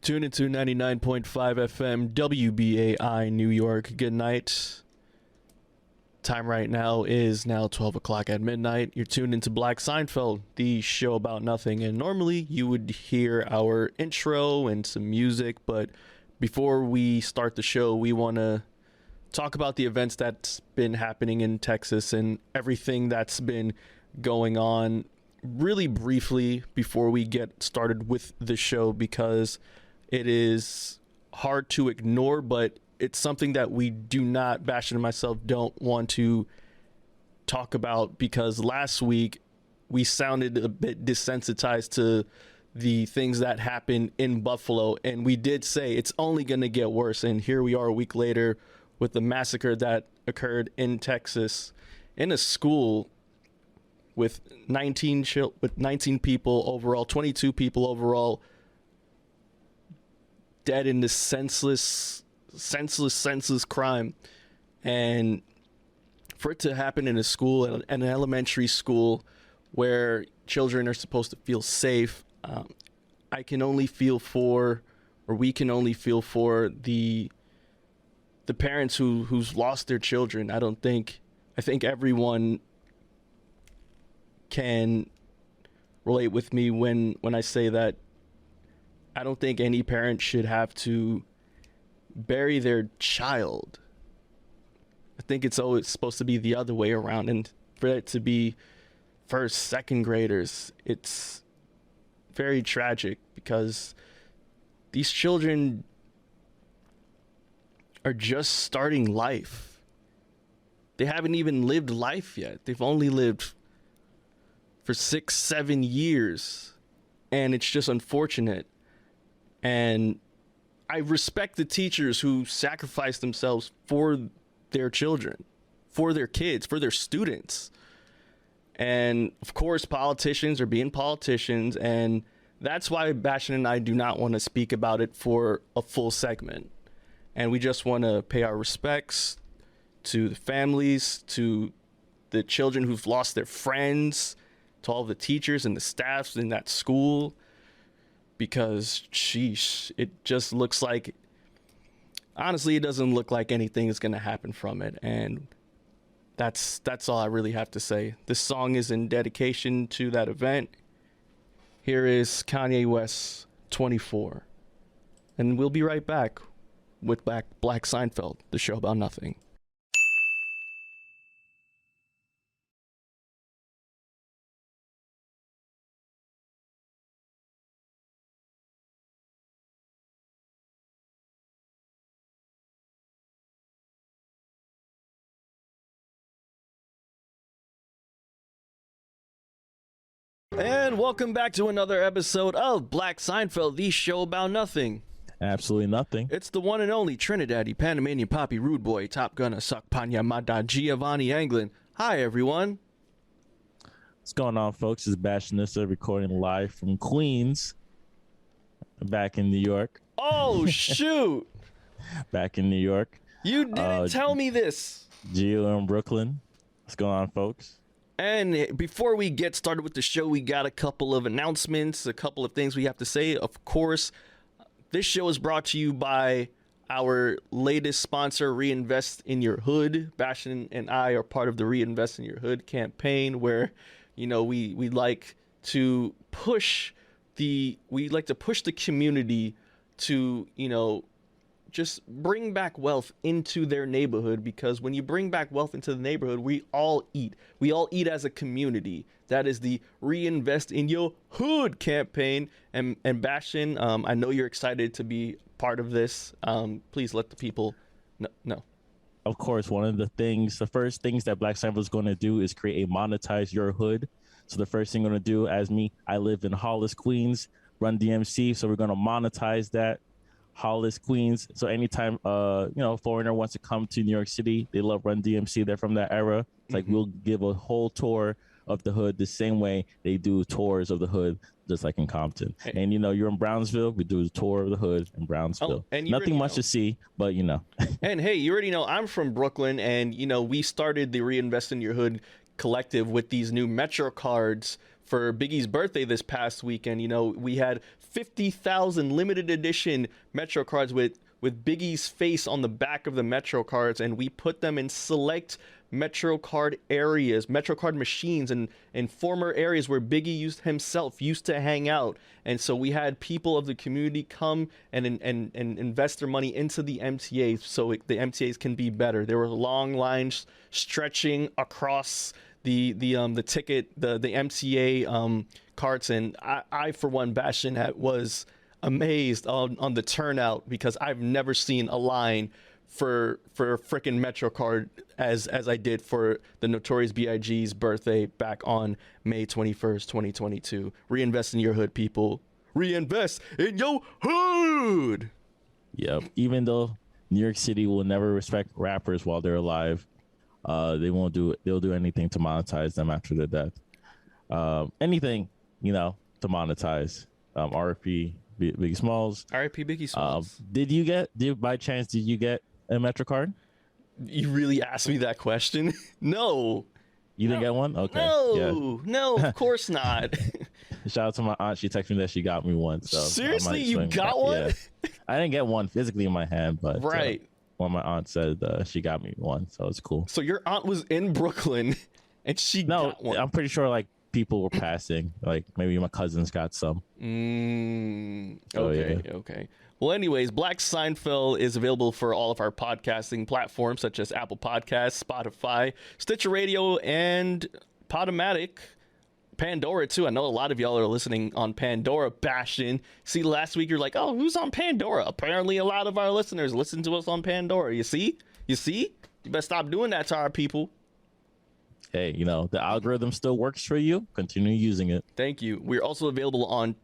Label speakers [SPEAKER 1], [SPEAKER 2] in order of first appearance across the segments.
[SPEAKER 1] Tune into 99.5 FM WBAI New York. Good night. Time right now is now 12 o'clock at midnight. You're tuned into Black Seinfeld, the show about nothing. And normally you would hear our intro and some music, but before we start the show, we want to talk about the events that's been happening in Texas and everything that's been going on really briefly before we get started with the show, because it is hard to ignore, but it's something that we do not, Bashtin and myself, don't want to talk about, because last week we sounded a bit desensitized to the things that happened in Buffalo, and we did say it's only going to get worse. And here we are a week later with the massacre that occurred in Texas in a school with 19 people overall, 22 people overall dead in this senseless crime. And for it to happen in a school, an elementary school where children are supposed to feel safe, I can only feel for, or we can only feel for the parents who's lost their children. I think everyone can relate with me when I say that I don't think any parent should have to bury their child. I think it's always supposed to be the other way around, and for it to be first, second graders, it's very tragic, because these children are just starting life. They haven't even lived life yet. They've only lived for 6-7 years, and it's just unfortunate. And I respect the teachers who sacrifice themselves for their children, for their kids, for their students. And of course, politicians are being politicians, and that's why Bashtin and I do not want to speak about it for a full segment. And we just want to pay our respects to the families, to the children who've lost their friends, to all the teachers and the staffs in that school, because sheesh, it just looks like, honestly, it doesn't look like anything is going to happen from it. And that's all I really have to say. This song is in dedication to that event. Here is Kanye West, 24. And we'll be right back with Black Seinfeld, the show about nothing. And welcome back to another episode of Black Seinfeld, the show about nothing.
[SPEAKER 2] Absolutely nothing.
[SPEAKER 1] It's the one and only Trinidaddy, Panamanian Poppy, Rude Boy, Top Gunner, Suck Panya, Mada, Giovanni Anglin. Hi, everyone.
[SPEAKER 2] What's going on, folks? It's Bashtin recording live from Queens, back in New York.
[SPEAKER 1] Oh, shoot.
[SPEAKER 2] Back in New York.
[SPEAKER 1] You didn't tell me this.
[SPEAKER 2] Gio in Brooklyn. What's going on, folks?
[SPEAKER 1] And before we get started with the show, we got a couple of announcements, a couple of things we have to say. Of course, this show is brought to you by our latest sponsor, Reinvest in Your Hood. Bashtin and I are part of the Reinvest in Your Hood campaign, where, you know, we like to push the community to, you know, just bring back wealth into their neighborhood, because when you bring back wealth into the neighborhood, we all eat as a community. That is the Reinvest in Your Hood campaign. And Bashtin, I know you're excited to be part of this. Please let the people know.
[SPEAKER 2] Of course, the first things that Black Seinfeld is going to do is create a monetize your hood. So the first thing I'm going to do, as me, I live in Hollis, Queens, Run DMC. So we're going to monetize that. Hollis, Queens. So anytime foreigner wants to come to New York City, they love Run DMC. They're from that era. It's like we'll give a whole tour of the hood the same way they do tours of the hood, just like in Compton. And you're in Brownsville, we do a tour of the hood in Brownsville.
[SPEAKER 1] And
[SPEAKER 2] nothing much to see, but
[SPEAKER 1] And hey, you already know I'm from Brooklyn, and we started the Reinvest in Your Hood collective with these new Metro cards for Biggie's birthday this past weekend, you know, we had 50,000 limited edition Metro cards with Biggie's face on the back of the Metro cards, and we put them in select Metro card areas, Metro card machines, and in former areas where Biggie himself used to hang out. And so we had people of the community come and invest their money into the MTAs so the MTAs can be better. There were long lines stretching across the ticket, the MTA carts, and I for one, Bashtin, was amazed on the turnout, because I've never seen a line for a freaking Metro card as I did for the Notorious B.I.G.'s birthday back on May 21st, 2022. Reinvest in your hood, people. Reinvest in your hood.
[SPEAKER 2] Yep. Even though New York City will never respect rappers while they're alive, they'll do anything to monetize them after their death. Anything, to monetize. RP Biggie Smalls.
[SPEAKER 1] R.I.P. Biggie Smalls.
[SPEAKER 2] Did you get a Metro card?
[SPEAKER 1] You really asked me that question? No.
[SPEAKER 2] You didn't get one? Okay.
[SPEAKER 1] No, of course not.
[SPEAKER 2] Shout out to my aunt. She texted me that she got me one. So
[SPEAKER 1] seriously, you got one?
[SPEAKER 2] Yeah. I didn't get one physically in my hand, but
[SPEAKER 1] right.
[SPEAKER 2] My aunt said she got me one, so it's cool.
[SPEAKER 1] So your aunt was in Brooklyn, and she got one.
[SPEAKER 2] I'm pretty sure like people were passing. Like maybe my cousins got some.
[SPEAKER 1] Okay. Well, anyways, Black Seinfeld is available for all of our podcasting platforms, such as Apple Podcasts, Spotify, Stitcher Radio, and Podomatic. Pandora, too. I know a lot of y'all are listening on Pandora. Bashtin. See, last week you're like, oh, who's on Pandora? Apparently a lot of our listeners listen to us on Pandora. You see? You better stop doing that to our people.
[SPEAKER 2] Hey, the algorithm still works for you. Continue using it.
[SPEAKER 1] Thank you. We're also available on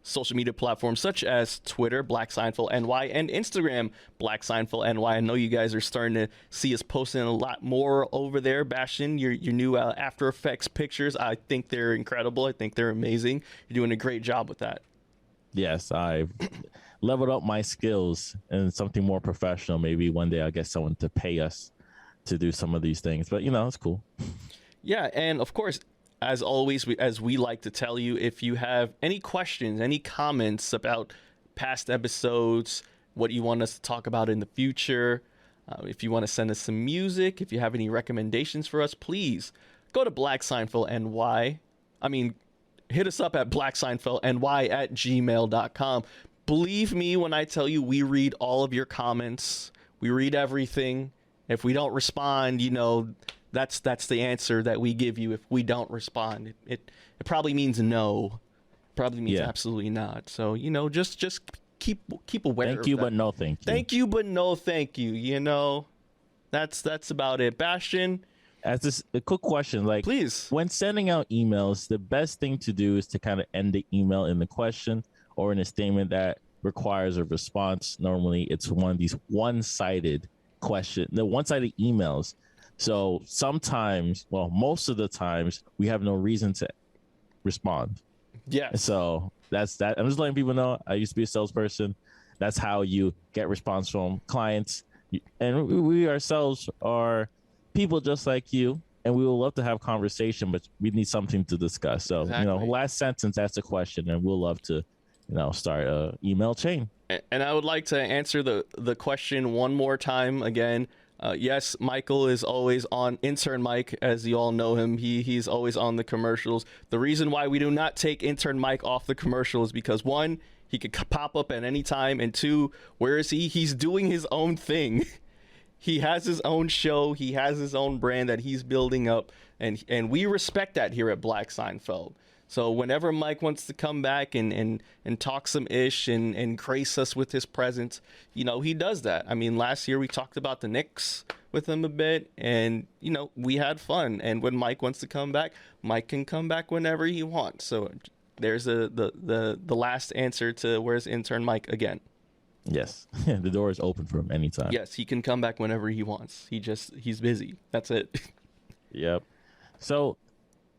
[SPEAKER 1] social media platforms such as Twitter, Black Seinfeld NY, and Instagram, Black Seinfeld NY. I know you guys are starting to see us posting a lot more over there. Bashtin, your new After Effects pictures, I think they're incredible. I think they're amazing. You're doing a great job with that.
[SPEAKER 2] Yes, I've leveled up my skills and something more professional. Maybe one day I'll get someone to pay us to do some of these things, but it's cool.
[SPEAKER 1] Yeah, and of course, as always, as we like to tell you, if you have any questions, any comments about past episodes, what you want us to talk about in the future, if you want to send us some music, if you have any recommendations for us, please go to Black Seinfeld NY. Hit us up at blackseinfeldny@gmail.com. Believe me when I tell you, we read all of your comments. We read everything. If we don't respond, that's the answer that we give you. If we don't respond, it probably means no. Probably means absolutely not. So just keep aware.
[SPEAKER 2] Thank you, but no thank you.
[SPEAKER 1] Thank you, but no thank you. That's about it. Bashtin,
[SPEAKER 2] a quick question, like,
[SPEAKER 1] please,
[SPEAKER 2] when sending out emails, the best thing to do is to kind of end the email in the question or in a statement that requires a response. Normally, it's one of these one-sided emails. So sometimes, most of the times, we have no reason to respond.
[SPEAKER 1] Yeah.
[SPEAKER 2] So that's that. I'm just letting people know. I used to be a salesperson. That's how you get response from clients. And we ourselves are people just like you, and we would love to have conversation, but we need something to discuss. So,
[SPEAKER 1] exactly.
[SPEAKER 2] Last sentence, ask a question, and we'll love to, start a email chain.
[SPEAKER 1] And I would like to answer the question one more time again. Yes, Michael is always on, intern Mike, as you all know him. He's always on the commercials. The reason why we do not take intern Mike off the commercials is because, one, he could pop up at any time, and two, where is he? He's doing his own thing. He has his own show. He has his own brand that he's building up, and we respect that here at Black Seinfeld. So whenever Mike wants to come back and talk some ish and grace us with his presence, he does that. Last year we talked about the Knicks with him a bit, and we had fun. And when Mike wants to come back, Mike can come back whenever he wants. So there's the last answer to where's intern Mike again.
[SPEAKER 2] Yes, the door is open for him anytime.
[SPEAKER 1] Yes, he can come back whenever he wants. He's busy. That's it.
[SPEAKER 2] Yep. So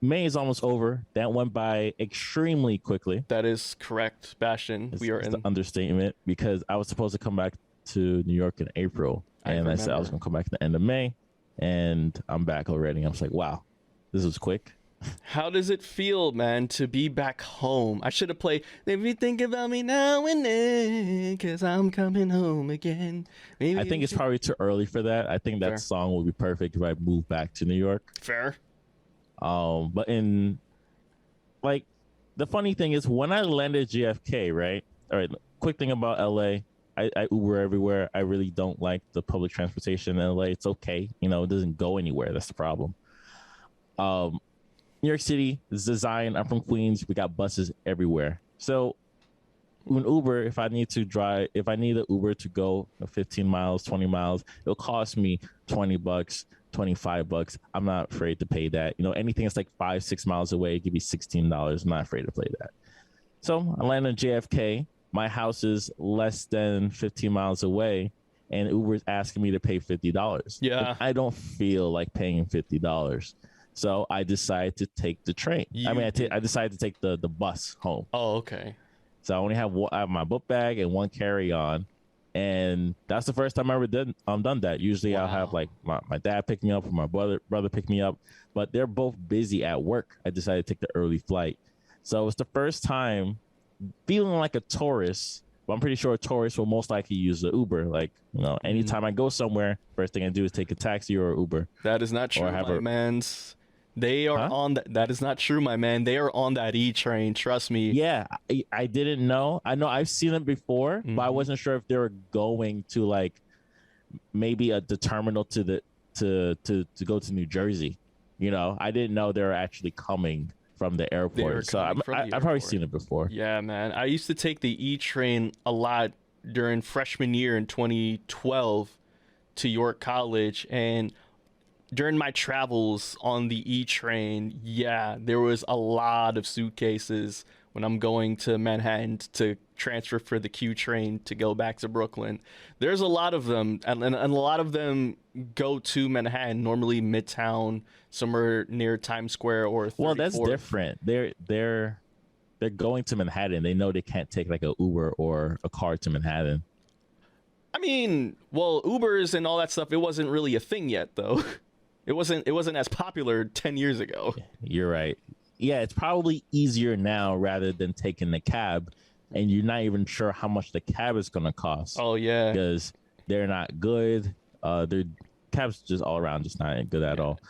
[SPEAKER 2] May is almost over. That went by extremely quickly.
[SPEAKER 1] That is correct, Bashtin. We are in
[SPEAKER 2] the understatement, because I was supposed to come back to New York in April, and I said I was going to come back at the end of May, and I'm back already. I was like, wow, this was quick.
[SPEAKER 1] How does it feel, man, to be back home? I should have played If You Think About Me Now and Then, cause I'm coming home again. Maybe
[SPEAKER 2] I think it's probably too early for that. I think that
[SPEAKER 1] Fair.
[SPEAKER 2] song will be perfect if I move back to New York.
[SPEAKER 1] Fair.
[SPEAKER 2] But in like the funny thing is when I landed JFK, right? All right, quick thing about LA. I Uber everywhere. I really don't like the public transportation in LA. It's okay. You know, it doesn't go anywhere. That's the problem. Um, New York City is designed. I'm from Queens. We got buses everywhere. So when Uber, if I need an Uber to go 15 miles, 20 miles, it'll cost me $20, $25. I'm not afraid to pay that. You know, anything that's like 5, 6 miles away, give me $16. I'm not afraid to pay that. So I land in JFK. My house is less than 15 miles away, and Uber's asking me to pay $50.
[SPEAKER 1] Yeah.
[SPEAKER 2] And I don't feel like paying $50. So I decided to take the train. I decided to take the bus home.
[SPEAKER 1] Oh, okay.
[SPEAKER 2] So I only I have my book bag and one carry-on, and that's the first time I ever done that. Usually I'll have like my dad pick me up or my brother pick me up, but they're both busy at work. I decided to take the early flight. So it's the first time feeling like a tourist, but I'm pretty sure a tourist will most likely use the Uber. Like, you know, anytime I go somewhere, first thing I do is take a taxi or Uber.
[SPEAKER 1] That is not true, my mans. They are on that. That is not true, my man. They are on that E train. Trust me.
[SPEAKER 2] Yeah, I didn't know. I know I've seen them before, but I wasn't sure if they were going to like maybe the terminal to go to New Jersey. You know, I didn't know they were actually coming from the airport. So I've probably seen it before.
[SPEAKER 1] Yeah, man. I used to take the E train a lot during freshman year in 2012 to York College, and during my travels on the E train, yeah, there was a lot of suitcases when I'm going to Manhattan to transfer for the Q train to go back to Brooklyn. There's a lot of them, and a lot of them go to Manhattan, normally Midtown, somewhere near Times Square or 34th.
[SPEAKER 2] Well, that's different. They're going to Manhattan. They know they can't take like a Uber or a car to Manhattan.
[SPEAKER 1] I mean, well, Ubers and all that stuff, it wasn't really a thing yet, though. It wasn't as popular 10 years ago.
[SPEAKER 2] You're right. Yeah, it's probably easier now rather than taking the cab, and you're not even sure how much the cab is going to cost.
[SPEAKER 1] Oh, yeah.
[SPEAKER 2] Because they're not good. Their cabs just all around just not good at all.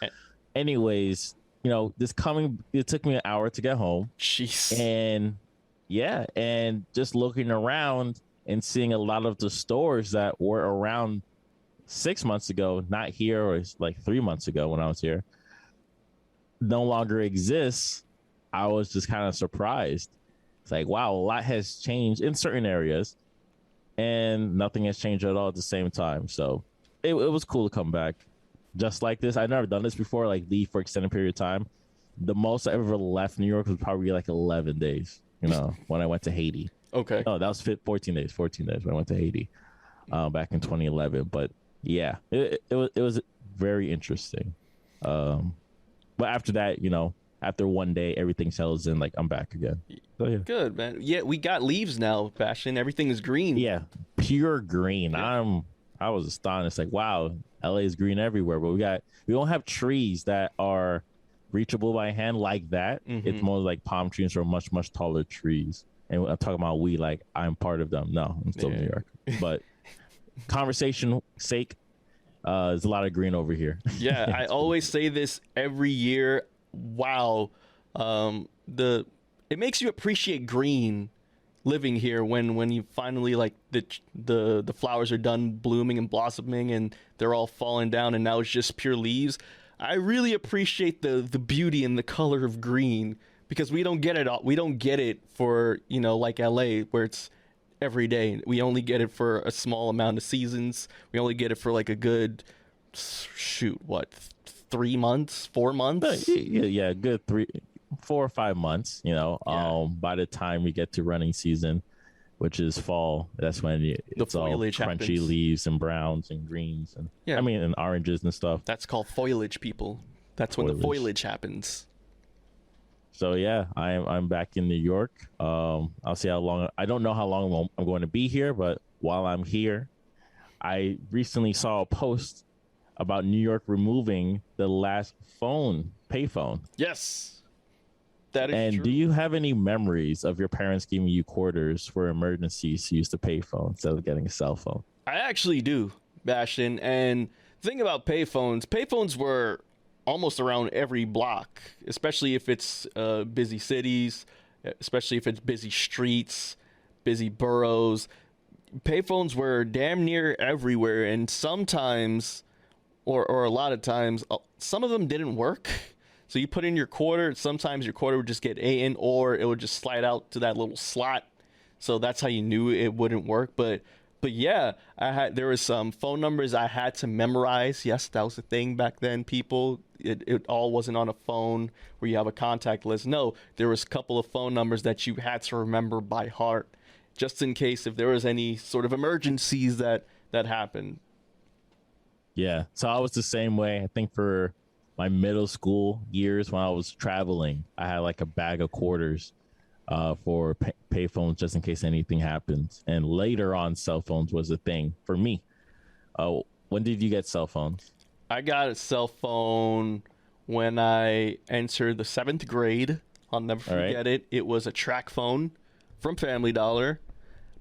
[SPEAKER 2] Anyways, you know, it took me an hour to get home.
[SPEAKER 1] Jeez.
[SPEAKER 2] And yeah, and just looking around and seeing a lot of the stores that were around 6 months ago, not here, or like 3 months ago when I was here, no longer exists. I was just kind of surprised. It's like, wow, a lot has changed in certain areas and nothing has changed at all at the same time. So it was cool to come back just like this. I've never done this before, like leave for extended period of time. The most I ever left New York was probably like 11 days, you know, when I went to Haiti.
[SPEAKER 1] Okay.
[SPEAKER 2] No, that was 14 days when I went to Haiti back in 2011. But yeah, it was very interesting. But after that, you know, after one day, everything settles in. Like, I'm back again. So yeah,
[SPEAKER 1] good, man. Yeah, we got leaves now, Bashtin. Everything is green.
[SPEAKER 2] Yeah, pure green.
[SPEAKER 1] Yeah.
[SPEAKER 2] I was astonished. Like, wow, LA is green everywhere, but we don't have trees that are reachable by hand like that. It's more like palm trees or much taller trees. And I'm talking about like I'm part of them. No, I'm still in New York. But conversation sake, there's a lot of green over here.
[SPEAKER 1] Yeah, I always say this every year. Wow, it makes you appreciate green living here when you finally like the flowers are done blooming and blossoming and they're all falling down and now it's just pure leaves. I really appreciate the beauty and the color of green because we don't get it all. We don't get it for, you know, like LA where it's every day. We only get it for a small amount of seasons. We only get it for like a good 3 months, 4 months.
[SPEAKER 2] Yeah, good 4 or 5 months, you know. Yeah. By the time we get to running season, which is fall, that's when it's all crunchy happens. Leaves and browns and greens and and oranges and stuff.
[SPEAKER 1] That's called foliage, people. That's when the foliage happens.
[SPEAKER 2] So yeah, I'm back in New York. I'll see how long. I don't know how long I'm going to be here, but while I'm here, I recently saw a post about New York removing the last phone payphone.
[SPEAKER 1] Yes, that is
[SPEAKER 2] And
[SPEAKER 1] true.
[SPEAKER 2] do you have any memories of your parents giving you quarters for emergencies to use the payphone instead of getting a cell phone?
[SPEAKER 1] I actually do, Bastion. And the thing about payphones were almost around every block, especially if it's busy cities, especially if it's busy streets, busy boroughs. Payphones were damn near everywhere, and sometimes, or a lot of times, some of them didn't work. So you put in your quarter, sometimes your quarter would just get eaten, or it would just slide out to that little slot. So that's how you knew it wouldn't work. But yeah, there was some phone numbers I had to memorize. Yes, that was the thing back then, people. It all wasn't on a phone where you have a contact list. No, there was a couple of phone numbers that you had to remember by heart, just in case if there was any sort of emergencies that happened.
[SPEAKER 2] Yeah. So I was the same way. I think for my middle school years when I was traveling, I had like a bag of quarters for payphones just in case anything happens. And later on, cell phones was a thing for me. When did you get cell phones?
[SPEAKER 1] I got a cell phone when I entered the 7th grade. I'll never forget it. It was a track phone from Family Dollar,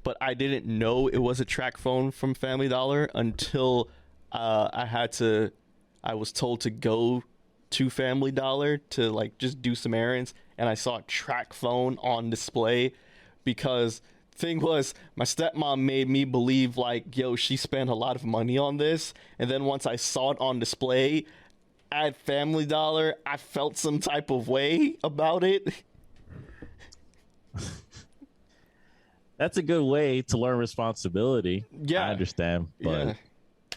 [SPEAKER 1] but I didn't know it was a track phone from Family Dollar until I was told to go to Family Dollar to like just do some errands, and I saw a track phone on display. Because thing was, my stepmom made me believe like, yo, she spent a lot of money on this, and then once I saw it on display at Family Dollar, I felt some type of way about it.
[SPEAKER 2] That's a good way to learn responsibility.
[SPEAKER 1] Yeah,
[SPEAKER 2] I understand, but
[SPEAKER 1] yeah.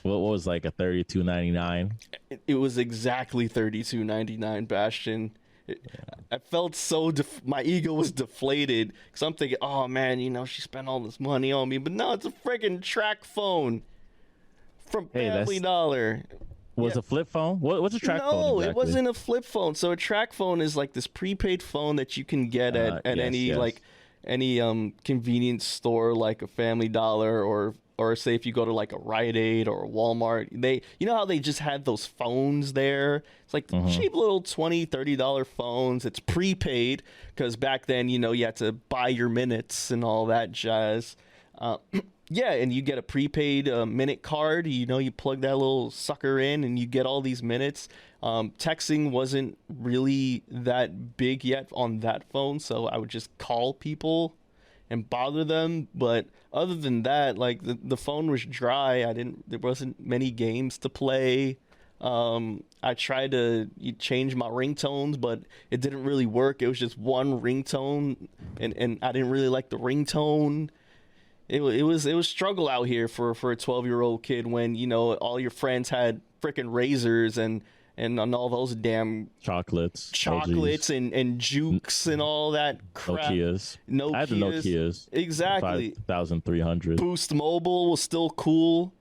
[SPEAKER 2] what was like a $32.99?
[SPEAKER 1] It was exactly $32.99, Bastion. I felt so my ego was deflated because I'm thinking, oh man, she spent all this money on me, but no, it's a freaking track phone from Family Dollar.
[SPEAKER 2] Was a flip phone? What's a track phone?
[SPEAKER 1] No,
[SPEAKER 2] exactly?
[SPEAKER 1] it wasn't a flip phone. So a track phone is like this prepaid phone that you can get at any convenience store, like a Family Dollar, or say if you go to like a Rite Aid or a Walmart, how they just had those phones there. It's like cheap little $20-$30 phones. It's prepaid because back then, you had to buy your minutes and all that jazz. Yeah, and you get a prepaid minute card. You plug that little sucker in and you get all these minutes. Texting wasn't really that big yet on that phone, so I would just call people and bother them. But other than that, like the phone was dry. There wasn't many games to play. I tried to change my ringtones, but it didn't really work. It was just one ringtone, and I didn't really like the ringtone. It was struggle out here for a 12-year-old kid when all your friends had freaking razors and all those damn
[SPEAKER 2] chocolates
[SPEAKER 1] and jukes and all that crap.
[SPEAKER 2] Nokias. I had the Nokias.
[SPEAKER 1] Exactly.
[SPEAKER 2] 5300.
[SPEAKER 1] Boost Mobile was still cool.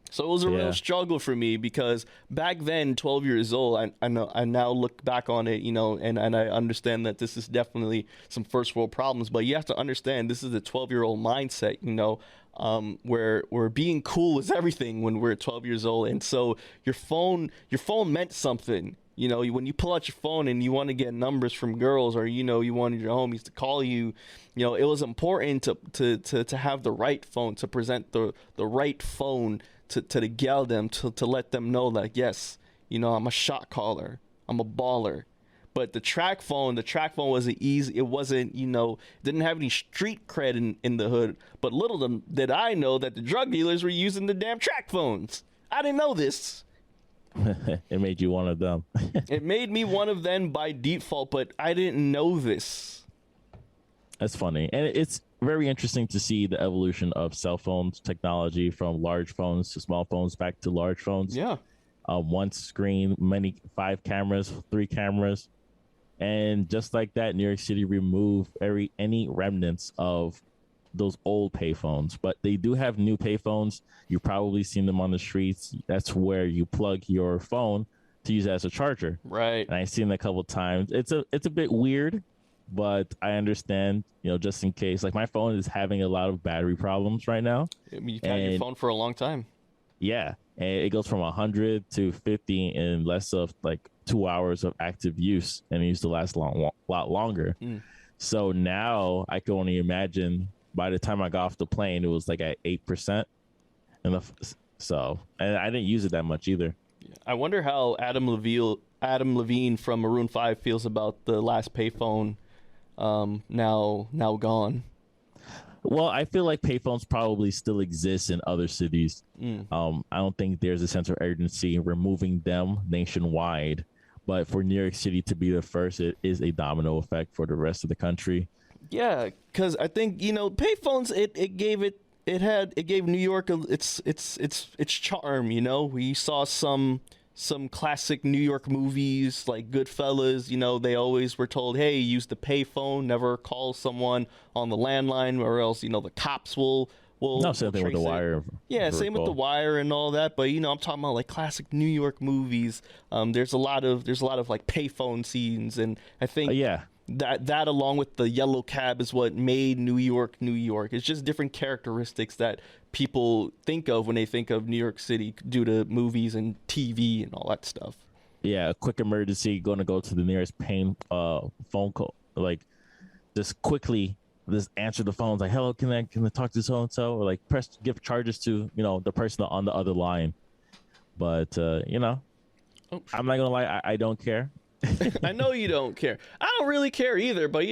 [SPEAKER 1] So it was a real struggle for me because back then, 12 years old, I now look back on it, and I understand that this is definitely some first world problems. But you have to understand this is a 12-year-old mindset, where being cool is everything when we're 12 years old. And so your phone meant something. When you pull out your phone and you want to get numbers from girls, or you wanted your homies to call you, it was important to have the right phone, to present the right phone to the gal them, to let them know that yes, I'm a shot caller, I'm a baller. But the track phone wasn't easy. It wasn't, didn't have any street cred in the hood. But little did I know that the drug dealers were using the damn track phones. I didn't know this.
[SPEAKER 2] It made you one of them.
[SPEAKER 1] It made me one of them by default, but I didn't know this.
[SPEAKER 2] That's funny. And it's very interesting to see the evolution of cell phones technology from large phones to small phones back to large phones.
[SPEAKER 1] Yeah.
[SPEAKER 2] One screen, 5 cameras, 3 cameras. And just like that, New York City removed any remnants of those old payphones. But they do have new payphones. You've probably seen them on the streets. That's where you plug your phone to use it as a charger.
[SPEAKER 1] Right.
[SPEAKER 2] And I've seen it a couple of times. It's a bit weird, but I understand, just in case. Like, my phone is having a lot of battery problems right now.
[SPEAKER 1] You've had your phone for a long time.
[SPEAKER 2] Yeah. And it goes from 100 to 50 in less of like 2 hours of active use, and it used to last lot longer. So now I can only imagine by the time I got off the plane, it was like at 8%. And I didn't use it that much either.
[SPEAKER 1] I wonder how Adam Levine from Maroon 5 feels about the last payphone now gone.
[SPEAKER 2] Well, I feel like payphones probably still exist in other cities. I don't think there's a sense of urgency in removing them nationwide. But for New York City to be the first, it is a domino effect for the rest of the country.
[SPEAKER 1] Yeah, because I think payphones. It gave New York its charm. We saw some classic New York movies like Goodfellas. They always were told, hey, use the payphone, never call someone on the landline, or else the cops will.
[SPEAKER 2] No, same thing with The Wire.
[SPEAKER 1] Yeah, same with The Wire and all that. But I'm talking about like classic New York movies. There's a lot of like payphone scenes, and I think that along with the yellow cab is what made New York New York. It's just different characteristics that people think of when they think of New York City due to movies and TV and all that stuff.
[SPEAKER 2] Yeah, a quick emergency, going to go to the nearest phone call, like just quickly. Just answer the phone, like, hello, can I talk to so and so, or like give charges to the person on the other line. But I'm not gonna lie, I don't care.
[SPEAKER 1] I know you don't care. I don't really care either, but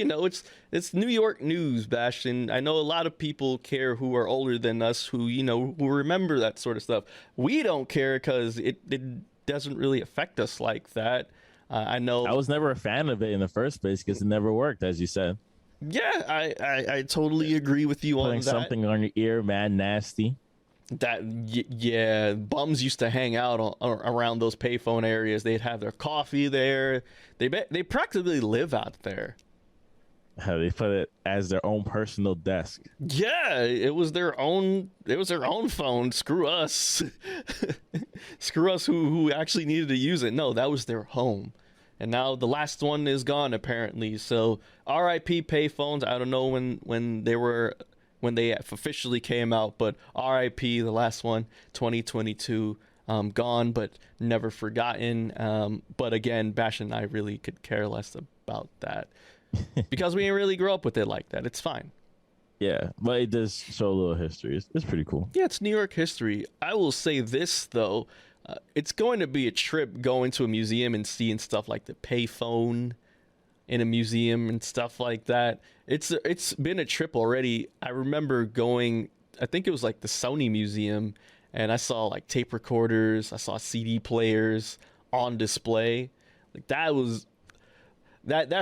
[SPEAKER 1] it's New York news, Bashtin. I know a lot of people care who are older than us, who remember that sort of stuff. We don't care because it doesn't really affect us like that. I know
[SPEAKER 2] I was never a fan of it in the first place because it never worked, as you said.
[SPEAKER 1] Yeah, I totally agree with you on that.
[SPEAKER 2] Putting something on your ear, mad nasty.
[SPEAKER 1] Bums used to hang out around those payphone areas. They'd have their coffee there. They practically live out there.
[SPEAKER 2] They put it as their own personal desk.
[SPEAKER 1] Yeah, it was their own phone. Screw us. Screw us who actually needed to use it. No, that was their home. And now the last one is gone, apparently. So R.I.P. payphones. I don't know when they officially came out, but R.I.P. the last one, 2022, gone but never forgotten. But again, Bash and I really could care less about that because we didn't really grow up with it like that. It's fine.
[SPEAKER 2] Yeah, but it does show a little history. It's pretty cool.
[SPEAKER 1] Yeah, it's New York history. I will say this though. It's going to be a trip going to a museum and seeing stuff like the payphone in a museum and stuff like that. It's been a trip already. I remember going, I think it was like the Sony Museum, and I saw like tape recorders, I saw CD players on display. Like that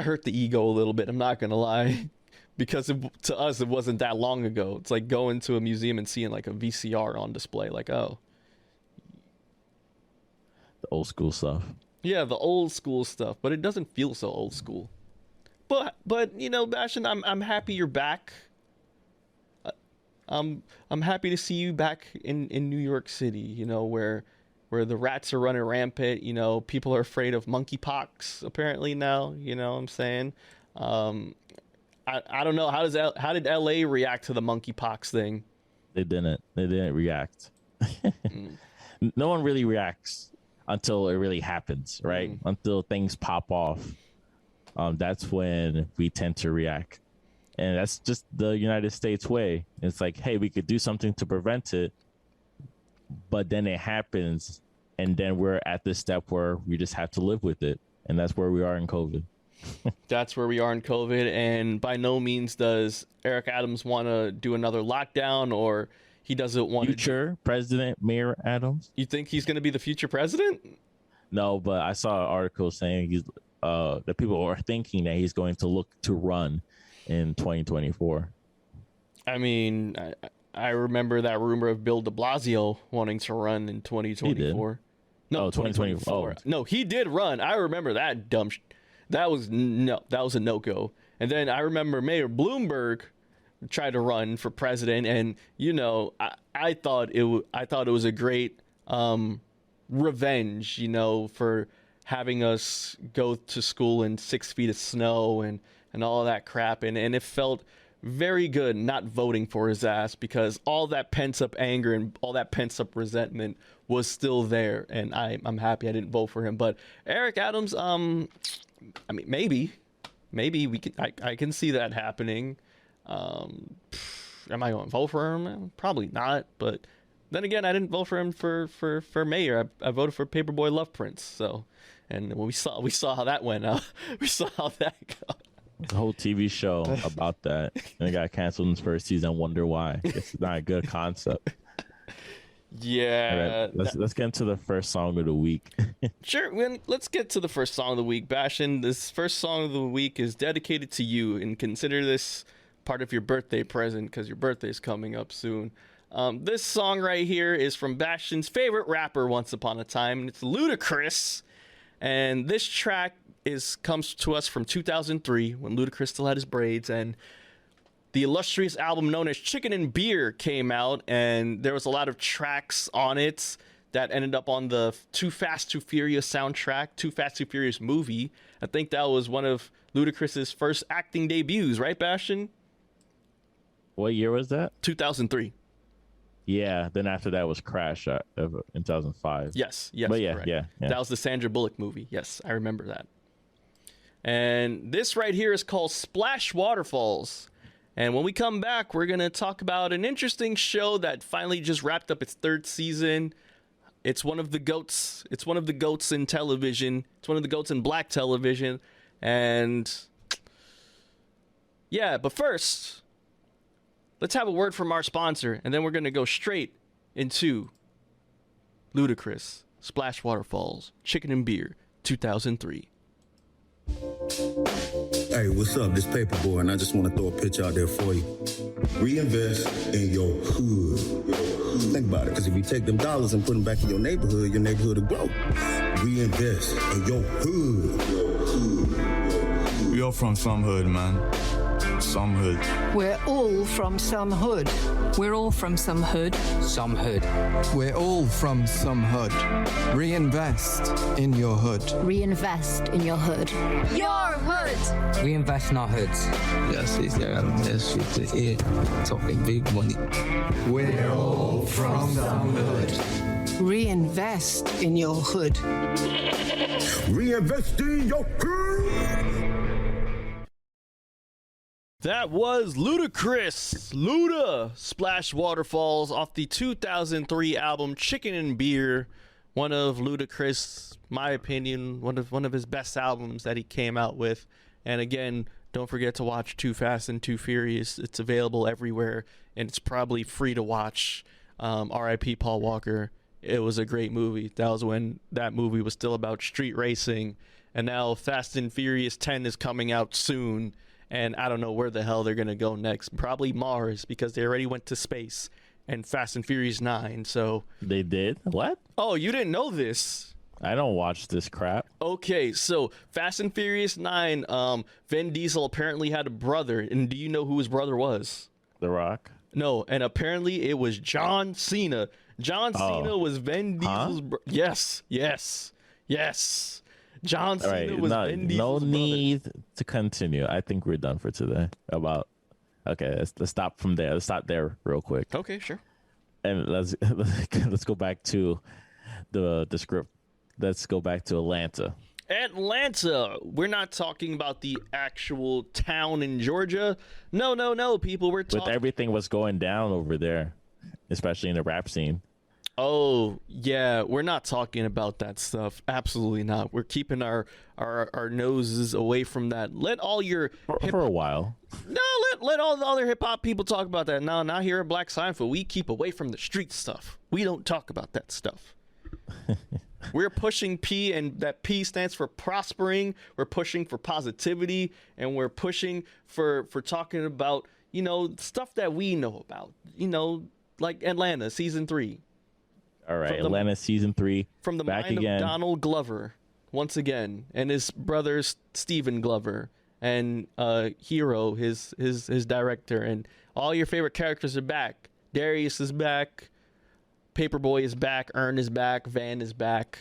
[SPEAKER 1] hurt the ego a little bit, I'm not gonna lie. Because to us it wasn't that long ago. It's like going to a museum and seeing like a VCR on display, like, oh.
[SPEAKER 2] The old school stuff.
[SPEAKER 1] Yeah, the old school stuff, but it doesn't feel so old school. But Bashtin, I'm happy you're back. I'm happy to see you back in New York City. Where the rats are running rampant. People are afraid of monkeypox apparently now. What I'm saying. I don't know how did LA react to the monkeypox thing? They
[SPEAKER 2] didn't react. No one really reacts until it really happens, right? Until things pop off. That's when we tend to react. And that's just the United States way. It's like, hey, we could do something to prevent it, but then it happens, and then we're at this step where we just have to live with it. And that's where we are in COVID.
[SPEAKER 1] That's where we are in COVID, and by no means does Eric Adams want to do another lockdown, or he doesn't want
[SPEAKER 2] future President Mayor Adams.
[SPEAKER 1] You think he's going to be the future president?
[SPEAKER 2] No, but I saw an article saying that people are thinking that he's going to look to run in 2024.
[SPEAKER 1] I mean, I remember that rumor of Bill de Blasio wanting to run in 2024. No, 2024. Oh. No, he did run. I remember that dumb. That was a no-go. And then I remember Mayor Bloomberg tried to run for president, and I thought it was a great revenge, for having us go to school in 6 feet of snow and all of that crap, and it felt very good not voting for his ass, because all that pent up anger and all that pent up resentment was still there, and I'm happy I didn't vote for him. But Eric Adams, I mean, maybe we can, I can see that happening. Am I going to vote for him? Probably not. But then again, I didn't vote for him for mayor. I voted for Paperboy Love Prince. So, and we saw how that went. We saw how that got.
[SPEAKER 2] It's a whole TV show about that, and it got canceled in its first season. Wonder why? It's not a good concept.
[SPEAKER 1] Yeah.
[SPEAKER 2] All right, let's get into the first song of the week.
[SPEAKER 1] Sure. Let's get to the first song of the week, Bashtin. This first song of the week is dedicated to you, and consider this part of your birthday present, because your birthday is coming up soon. This song right here is from Bashtin's favorite rapper once upon a time, and it's Ludacris. And this track comes to us from 2003, when Ludacris still had his braids, and the illustrious album known as Chicken and Beer came out, and there was a lot of tracks on it that ended up on the Too Fast, Too Furious soundtrack, Too Fast, Too Furious movie. I think that was one of Ludacris's first acting debuts, right, Bashtin?
[SPEAKER 2] What year was that?
[SPEAKER 1] 2003.
[SPEAKER 2] Yeah, then after that was Crash in 2005.
[SPEAKER 1] Yes,
[SPEAKER 2] but yeah,
[SPEAKER 1] correct.
[SPEAKER 2] yeah.
[SPEAKER 1] That was the Sandra Bullock movie. Yes, I remember that. And this right here is called Splash Waterfalls. And when we come back, we're going to talk about an interesting show that finally just wrapped up its third season. It's one of the GOATs. It's one of the GOATs in television. It's one of the GOATs in black television. And yeah, but first, let's have a word from our sponsor, and then we're going to go straight into Ludacris, Splash Waterfalls, Chicken and Beer, 2003.
[SPEAKER 3] Hey, what's up? This Paperboy, and I just want to throw a pitch out there for you. Reinvest in your hood. Think about it, because if you take them dollars and put them back in your neighborhood will grow. Reinvest in your hood.
[SPEAKER 4] We all from some hood, man. Some hood.
[SPEAKER 5] We're all from some hood.
[SPEAKER 6] We're all from some hood.
[SPEAKER 7] Some hood.
[SPEAKER 8] We're all from some hood. Reinvest in your hood.
[SPEAKER 9] Reinvest in your hood.
[SPEAKER 6] Your hood.
[SPEAKER 7] We invest in our hoods.
[SPEAKER 10] Yes, I gotta invest with the ear. Talking big money.
[SPEAKER 8] We're all from some hood.
[SPEAKER 5] Reinvest in your hood.
[SPEAKER 3] Reinvest in your hood.
[SPEAKER 1] That was Ludacris, Luda, Splash Waterfalls off the 2003 album Chicken and Beer. One of Ludacris, my opinion, one of his best albums that he came out with. And again, don't forget to watch Too Fast and Too Furious. It's available everywhere, and it's probably free to watch. R.I.P. Paul Walker. It was a great movie. That was when that movie was still about street racing, and now Fast and Furious 10 is coming out soon. And I don't know where the hell they're going to go next. Probably Mars, because they already went to space. And Fast and Furious 9, so...
[SPEAKER 2] They did? What?
[SPEAKER 1] Oh, you didn't know this?
[SPEAKER 2] I don't watch this crap.
[SPEAKER 1] Okay, so Fast and Furious 9, Vin Diesel apparently had a brother. And do you know who his brother was?
[SPEAKER 2] The Rock?
[SPEAKER 1] No, and apparently it was John Cena. John Cena was Vin Diesel's brother. Yes. John Cena was Vin Diesel's brother.
[SPEAKER 2] No need to continue. I think we're done for today. Okay, let's stop from there. Let's stop there real quick.
[SPEAKER 1] Okay, sure.
[SPEAKER 2] And let's go back to the script. Let's go back to Atlanta.
[SPEAKER 1] Atlanta. We're not talking about the actual town in Georgia. No, people. We're talking...
[SPEAKER 2] With everything what's going down over there, especially in the rap scene.
[SPEAKER 1] Oh, yeah, we're not talking about that stuff. Absolutely not. We're keeping our noses away from that. Let all your...
[SPEAKER 2] For a while.
[SPEAKER 1] No, let all the other hip-hop people talk about that. No, not here at Black Seinfeld. We keep away from the street stuff. We don't talk about that stuff. We're pushing P, and that P stands for prospering. We're pushing for positivity, and we're pushing for talking about, stuff that we know about. Like Atlanta, season 3.
[SPEAKER 2] All right, Atlanta season 3.
[SPEAKER 1] From the
[SPEAKER 2] back
[SPEAKER 1] mind
[SPEAKER 2] again.
[SPEAKER 1] of Donald Glover, once again, and his brother Stephen Glover, and Hero, his director, and all your favorite characters are back. Darius is back, Paperboy is back, Earn is back, Van is back.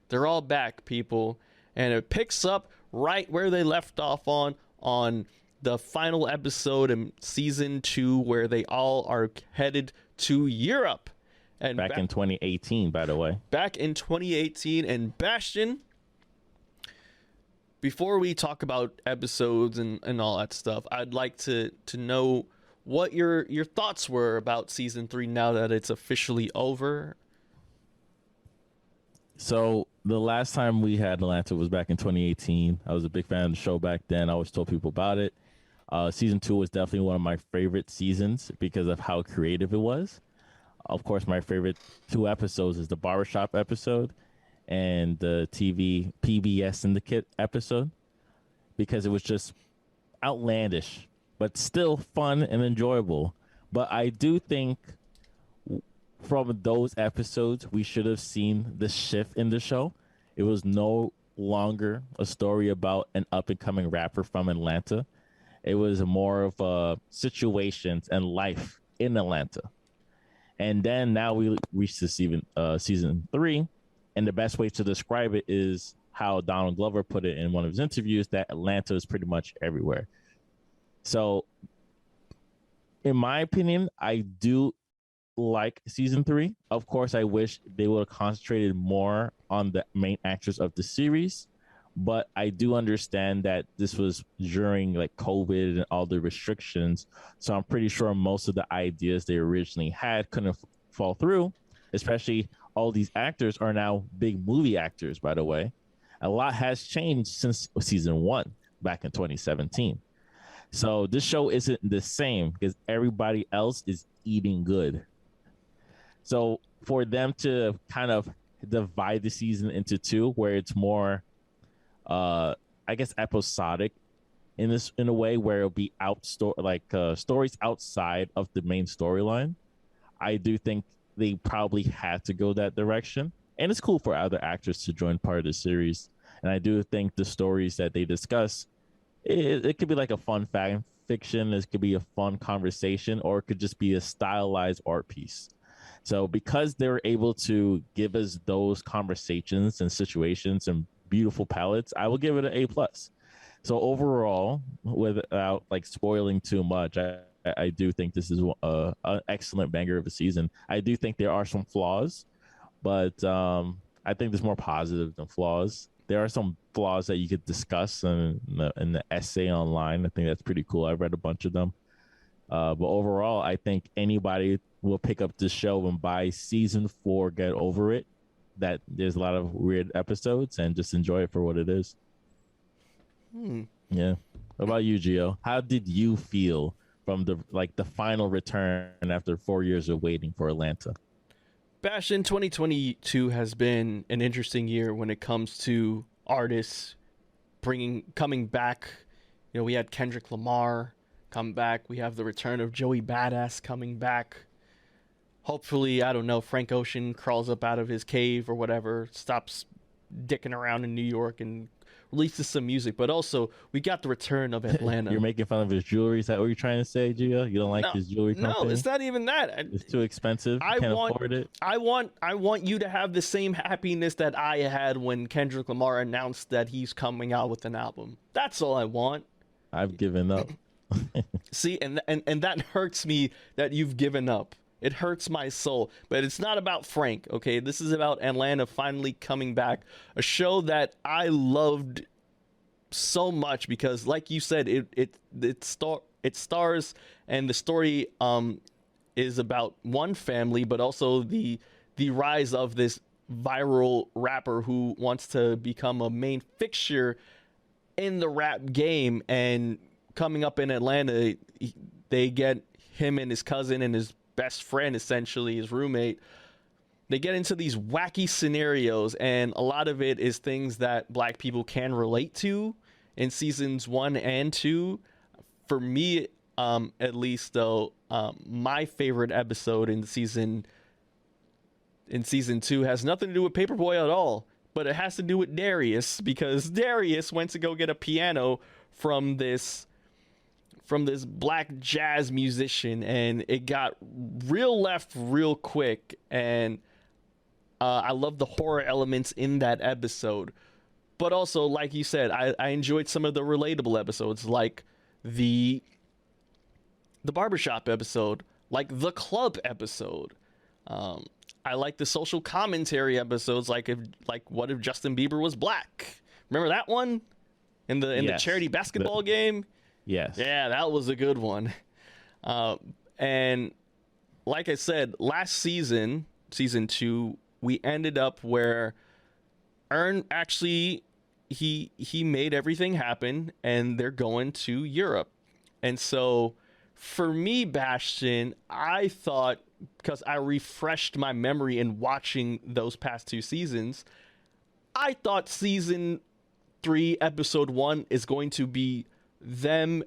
[SPEAKER 1] They're all back, people, and it picks up right where they left off on the final episode in season 2 where they all are headed to Europe. And
[SPEAKER 2] back in 2018, by the way.
[SPEAKER 1] Back in 2018. And Bashtin, before we talk about episodes and all that stuff, I'd like to know what your thoughts were about season 3 now that it's officially over.
[SPEAKER 2] So the last time we had Atlanta was back in 2018. I was a big fan of the show back then. I always told people about it. Season 2 was definitely one of my favorite seasons because of how creative it was. Of course, my favorite 2 episodes is the barbershop episode and the TV PBS Syndicate episode, because it was just outlandish, but still fun and enjoyable. But I do think from those episodes, we should have seen the shift in the show. It was no longer a story about an up-and-coming rapper from Atlanta. It was more of situations and life in Atlanta. And then now we reached to season 3, and the best way to describe it is how Donald Glover put it in one of his interviews, that Atlanta is pretty much everywhere. So, in my opinion, I do like season 3. Of course, I wish they would have concentrated more on the main actors of the series, but I do understand that this was during like COVID and all the restrictions, so I'm pretty sure most of the ideas they originally had couldn't fall through. Especially all these actors are now big movie actors, by the way. A lot has changed since season 1 back in 2017. So this show isn't the same because everybody else is eating good. So for them to kind of divide the season into 2, where it's more, I guess, episodic in a way, where it'll be stories outside of the main storyline, I do think they probably had to go that direction. And it's cool for other actors to join part of the series. And I do think the stories that they discuss, it could be like a fun fan fiction, it could be a fun conversation, or it could just be a stylized art piece. So because they were able to give us those conversations and situations and beautiful palettes, I will give it an A+. So overall, without like spoiling too much, I do think this is an excellent banger of a season. I do think there are some flaws, but I think there's more positive than flaws. There are some flaws that you could discuss in the essay online. I think that's pretty cool. I've read a bunch of them. But overall, I think anybody will pick up this show and by season 4, get over it, that there's a lot of weird episodes, and just enjoy it for what it is. Yeah. What about you, Gio? How did you feel from the final return after 4 years of waiting for Atlanta?
[SPEAKER 1] Bashtin, 2022 has been an interesting year when it comes to artists coming back. You know, we had Kendrick Lamar come back. We have the return of Joey Badass coming back. Hopefully, I don't know, Frank Ocean crawls up out of his cave or whatever, stops dicking around in New York and releases some music. But also, we got the return of Atlanta.
[SPEAKER 2] You're making fun of his jewelry. Is that what you're trying to say, Gio? You don't like his jewelry company?
[SPEAKER 1] No, it's not even that.
[SPEAKER 2] It's too expensive. You can't afford it.
[SPEAKER 1] I want you to have the same happiness that I had when Kendrick Lamar announced that he's coming out with an album. That's all I want.
[SPEAKER 2] I've given up.
[SPEAKER 1] See, and that hurts me that you've given up. It hurts my soul. But it's not about Frank, okay? This is about Atlanta finally coming back. A show that I loved so much because, like you said, it stars, and the story is about one family, but also the rise of this viral rapper who wants to become a main fixture in the rap game. And coming up in Atlanta, they get him and his cousin and his best friend, essentially his roommate. They get into these wacky scenarios, and a lot of it is things that Black people can relate to in seasons 1 and 2. For me, at least, though, my favorite episode in season 2 has nothing to do with Paperboy at all, but it has to do with Darius, because Darius went to go get a piano from this black jazz musician, and it got real left real quick. And I love the horror elements in that episode, but also, like you said, I enjoyed some of the relatable episodes, like the barbershop episode, like the club episode. I like the social commentary episodes, like what if Justin Bieber was black? Remember that one in the charity basketball game?
[SPEAKER 2] Yes.
[SPEAKER 1] Yeah, that was a good one. And like I said, last season 2, we ended up where Ern actually he made everything happen, and they're going to Europe. And so for me, Bashtin, I thought, because I refreshed my memory in watching those past 2 seasons, I thought season 3, episode 1 is going to be them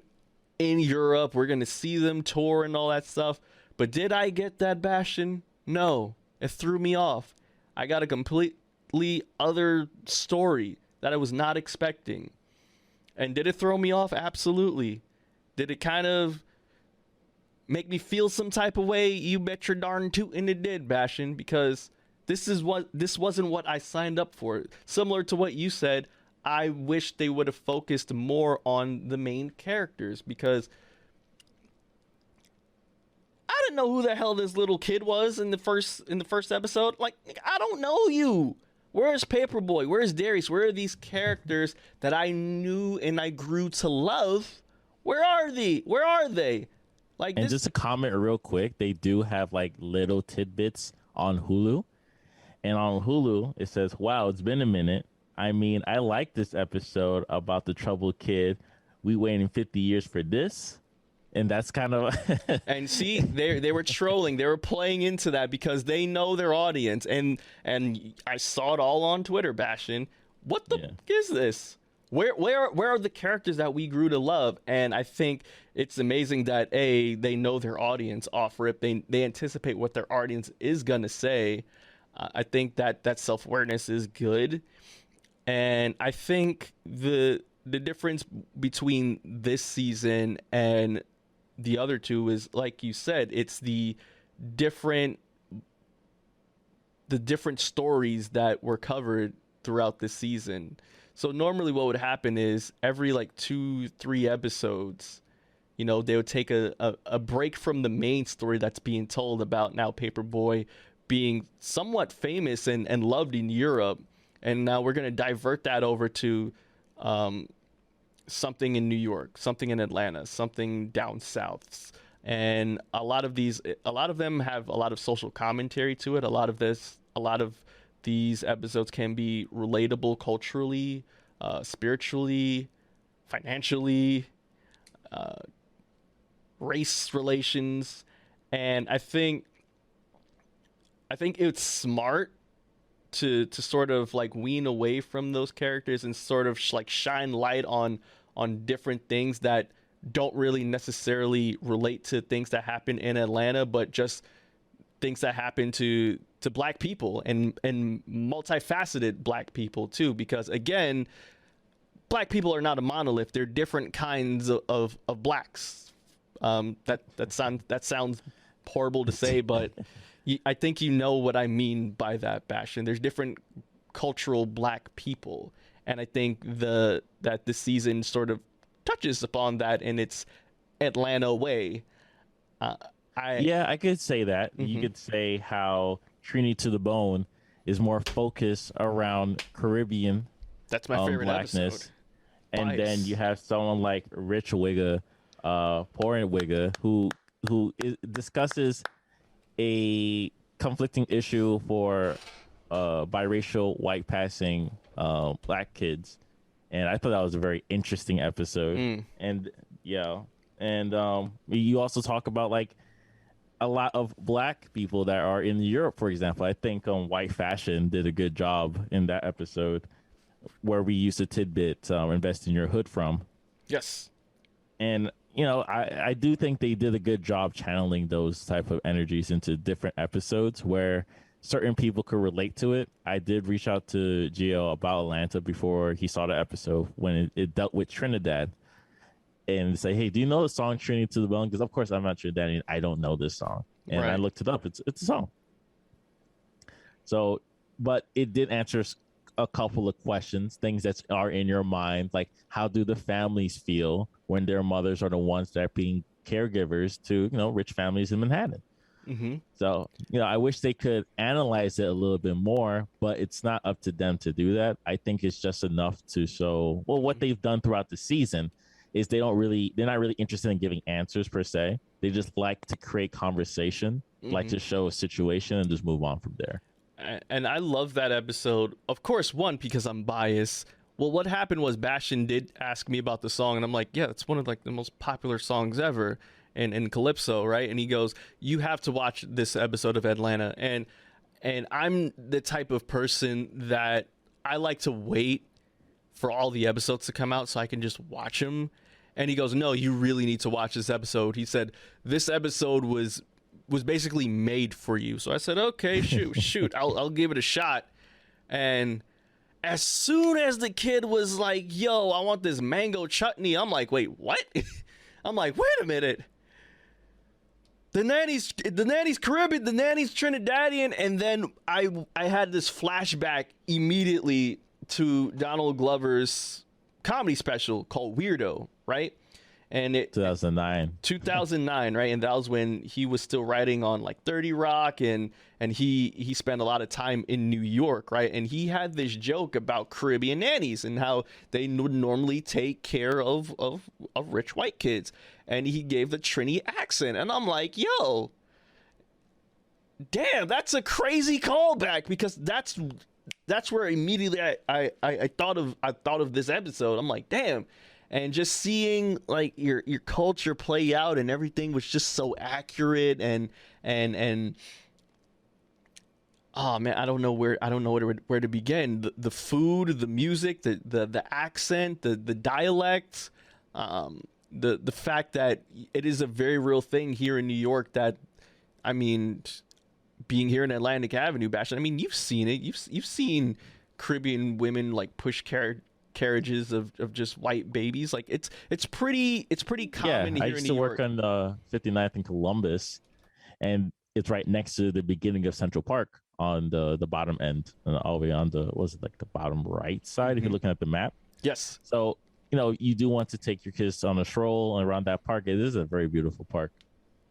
[SPEAKER 1] in Europe. We're going to see them tour and all that stuff. But did I get that, Bashtin? No. It threw me off. I got a completely other story that I was not expecting. And did it throw me off? Absolutely. Did it kind of make me feel some type of way? You bet your darn tootin' it did, Bashtin, because this wasn't what I signed up for. Similar to what you said, I wish they would have focused more on the main characters, because I didn't know who the hell this little kid was in the first episode. Like, I don't know you. Where's Paperboy? Where's Darius? Where are these characters that I knew and I grew to love? Where are they? Where are they? Like,
[SPEAKER 2] and just a comment real quick, they do have like little tidbits on Hulu. And on Hulu, it says, wow, it's been a minute. I mean, I like this episode about the troubled kid. We waiting 50 years for this. And that's kind of
[SPEAKER 1] and see, they were trolling. They were playing into that because they know their audience. And I saw it all on Twitter, Bashtin. What the fuck is this? Where are the characters that we grew to love? And I think it's amazing that they know their audience off rip. They anticipate what their audience is gonna say. I think that self-awareness is good. And I think the difference between this season and the other 2 is, like you said, it's the different stories that were covered throughout the season. So normally what would happen is every like 2-3 episodes, they would take a break from the main story that's being told about now Paperboy being somewhat famous and loved in Europe. And now we're going to divert that over to something in New York, something in Atlanta, something down south. And a lot of them have a lot of social commentary to it. A lot of these episodes can be relatable culturally, spiritually, financially, race relations. And I think it's smart to sort of like wean away from those characters and sort of like shine light on different things that don't really necessarily relate to things that happen in Atlanta, but just things that happen to black people and multifaceted black people too. Because again, black people are not a monolith. They're different kinds of blacks. That sounds horrible to say, but I think you know what I mean by that, Bashtin. There's different cultural black people, and I think that this season sort of touches upon that in its Atlanta way.
[SPEAKER 2] I could say that. Mm-hmm. You could say how Trini to the Bone is more focused around Caribbean.
[SPEAKER 1] That's my favorite
[SPEAKER 2] blackness.
[SPEAKER 1] Episode.
[SPEAKER 2] And then you have someone like Rich Wigga, Porin Wigga, who discusses a conflicting issue for biracial white passing black kids, and I thought that was a very interesting episode. And you also talk about like a lot of black people that are in Europe, for example. I think White Fashion did a good job in that episode where we used a tidbit invest in your hood from.
[SPEAKER 1] Yes.
[SPEAKER 2] And I do think they did a good job channeling those type of energies into different episodes where certain people could relate to it. I did reach out to Gio about Atlanta before he saw the episode when it dealt with Trinidad, and say, hey, do you know the song Trinity to the Bone? Because of course I'm not Trinidadian. I don't know this song. And I looked it up. It's a song. So, but it did answer a couple of questions, things that are in your mind, like how do the families feel when their mothers are the ones that are being caregivers to, rich families in Manhattan.
[SPEAKER 1] Mm-hmm.
[SPEAKER 2] So, I wish they could analyze it a little bit more, but it's not up to them to do that. I think it's just enough to show, well, what they've done throughout the season is they're not really interested in giving answers per se. They just like to create conversation, like to show a situation and just move on from there.
[SPEAKER 1] And I love that episode. Of course, one, because I'm biased. Well, what happened was Bashtin did ask me about the song, and I'm like, yeah, it's one of like the most popular songs ever in Calypso, right? And he goes, you have to watch this episode of Atlanta. And I'm the type of person that I like to wait for all the episodes to come out so I can just watch them. And he goes, no, you really need to watch this episode. He said, this episode was basically made for you. So I said, okay, shoot, I'll give it a shot. And as soon as the kid was like, yo, I want this mango chutney, I'm like, wait, what? I'm like, wait a minute. The nanny's Caribbean, the nanny's Trinidadian, and then I had this flashback immediately to Donald Glover's comedy special called Weirdo, right? And it 2009, right? And that was when he was still writing on like 30 Rock, and he spent a lot of time in New York, right? And he had this joke about Caribbean nannies and how they would normally take care of rich white kids, and he gave the Trini accent, and I'm like, yo, damn, that's a crazy callback, because that's where immediately I thought of this episode. I'm like, damn. And just seeing like your culture play out and everything was just so accurate, and oh man, I don't know where to begin. The food, the music, the accent, the dialect, the fact that it is a very real thing here in New York. That, I mean, being here in Atlantic Avenue, Bashtin, I mean, you've seen it. You've seen Caribbean women like push carriages of just white babies. Like it's pretty common.
[SPEAKER 2] Yeah,
[SPEAKER 1] here
[SPEAKER 2] I used
[SPEAKER 1] in New
[SPEAKER 2] to
[SPEAKER 1] York.
[SPEAKER 2] work on 59th in Columbus, and it's right next to the beginning of Central Park on the bottom end, and all the way on the the bottom right side if you're looking at the map.
[SPEAKER 1] Yes.
[SPEAKER 2] So you do want to take your kids on a stroll around that park. It is a very beautiful park.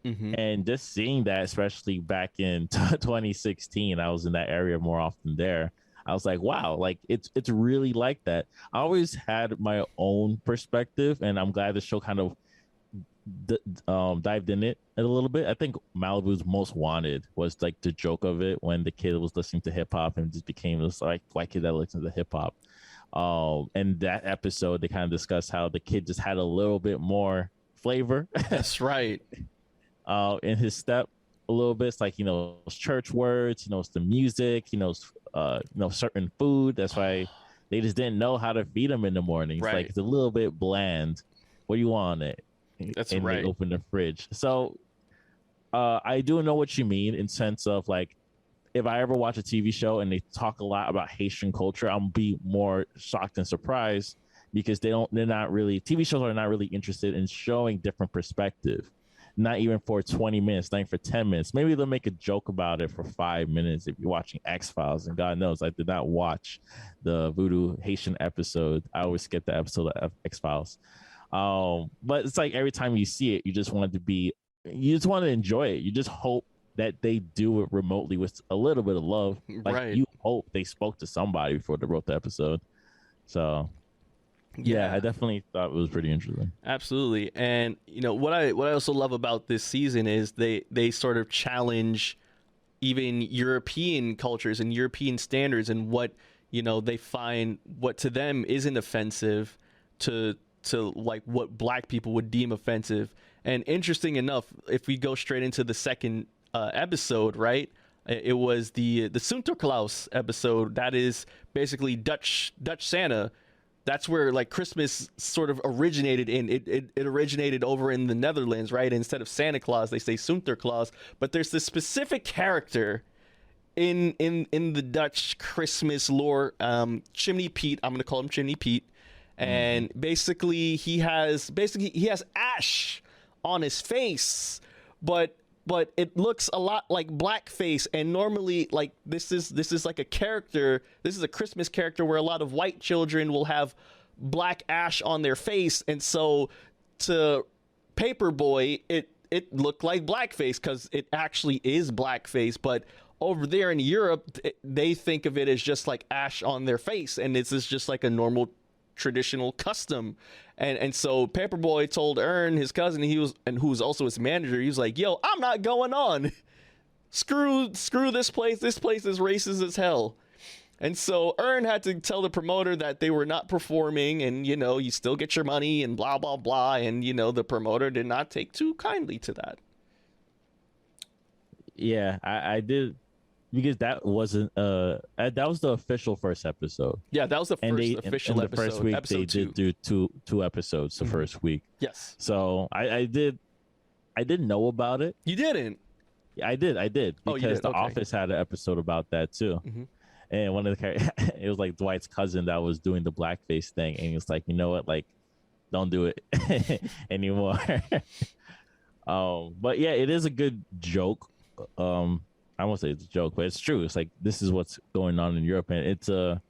[SPEAKER 2] And just seeing that, especially back in 2016, I was in that area more often there. I was like, wow, like it's really like that. I always had my own perspective, and I'm glad the show kind of dived in it a little bit. I think Malibu's Most Wanted was like the joke of it, when the kid was listening to hip hop and just became this like white kid that listens to hip hop. And that episode, they kind of discussed how the kid just had a little bit more flavor.
[SPEAKER 1] That's right.
[SPEAKER 2] In his step a little bit. It's like, it's church words, it's the music, certain food. That's why they just didn't know how to feed him in the morning. It's like, it's a little bit bland. What do you want on it?
[SPEAKER 1] That's
[SPEAKER 2] and
[SPEAKER 1] right.
[SPEAKER 2] They open the fridge. So I do know what you mean, in sense of like, if I ever watch a TV show and they talk a lot about Haitian culture, I'm be more shocked and surprised, because TV shows are not really interested in showing different perspective. Not even for 20 minutes, not even for 10 minutes. Maybe they'll make a joke about it for 5 minutes if you're watching X-Files. And God knows I did not watch the Voodoo Haitian episode. I always skip the episode of X-Files. But it's like every time you see it, you just want to enjoy it. You just hope that they do it remotely with a little bit of love. Like you hope they spoke to somebody before they wrote the episode. So yeah, I definitely thought it was pretty interesting.
[SPEAKER 1] Absolutely. And what I also love about this season is they sort of challenge even European cultures and European standards, and what they find what to them isn't offensive to like what black people would deem offensive. And interesting enough, if we go straight into the second episode, right? It was the Sinterklaas episode. That is basically Dutch Santa. That's where like Christmas sort of originated in. It originated over in the Netherlands, right? Instead of Santa Claus, they say Sinterklaas. But there's this specific character in the Dutch Christmas lore, Chimney Pete. I'm gonna call him Chimney Pete. And basically he has ash on his face, but it looks a lot like blackface. And normally, like this is like a character. This is a Christmas character where a lot of white children will have black ash on their face, and so to Paperboy, it looked like blackface because it actually is blackface. But over there in Europe, they think of it as just like ash on their face, and this is just like a normal traditional custom. And so Paperboy told Ern, his cousin, who was also his manager, he was like, "Yo, I'm not going on. Screw this place. This place is racist as hell." And so Ern had to tell the promoter that they were not performing, and you still get your money and blah blah blah. And the promoter did not take too kindly to that.
[SPEAKER 2] Yeah, I did, because that wasn't that was the official first episode.
[SPEAKER 1] Yeah, that was the first official episode.
[SPEAKER 2] The first week
[SPEAKER 1] episode
[SPEAKER 2] they did do two episodes the first week.
[SPEAKER 1] Yes.
[SPEAKER 2] So I didn't know about it.
[SPEAKER 1] You didn't?
[SPEAKER 2] I did because The Office had an episode about that too. And one of the it was like Dwight's cousin that was doing the blackface thing, and he was like, "You know what? Like, don't do it anymore." But yeah, it is a good joke. I won't say it's a joke, but it's true. It's like, this is what's going on in Europe, and it's a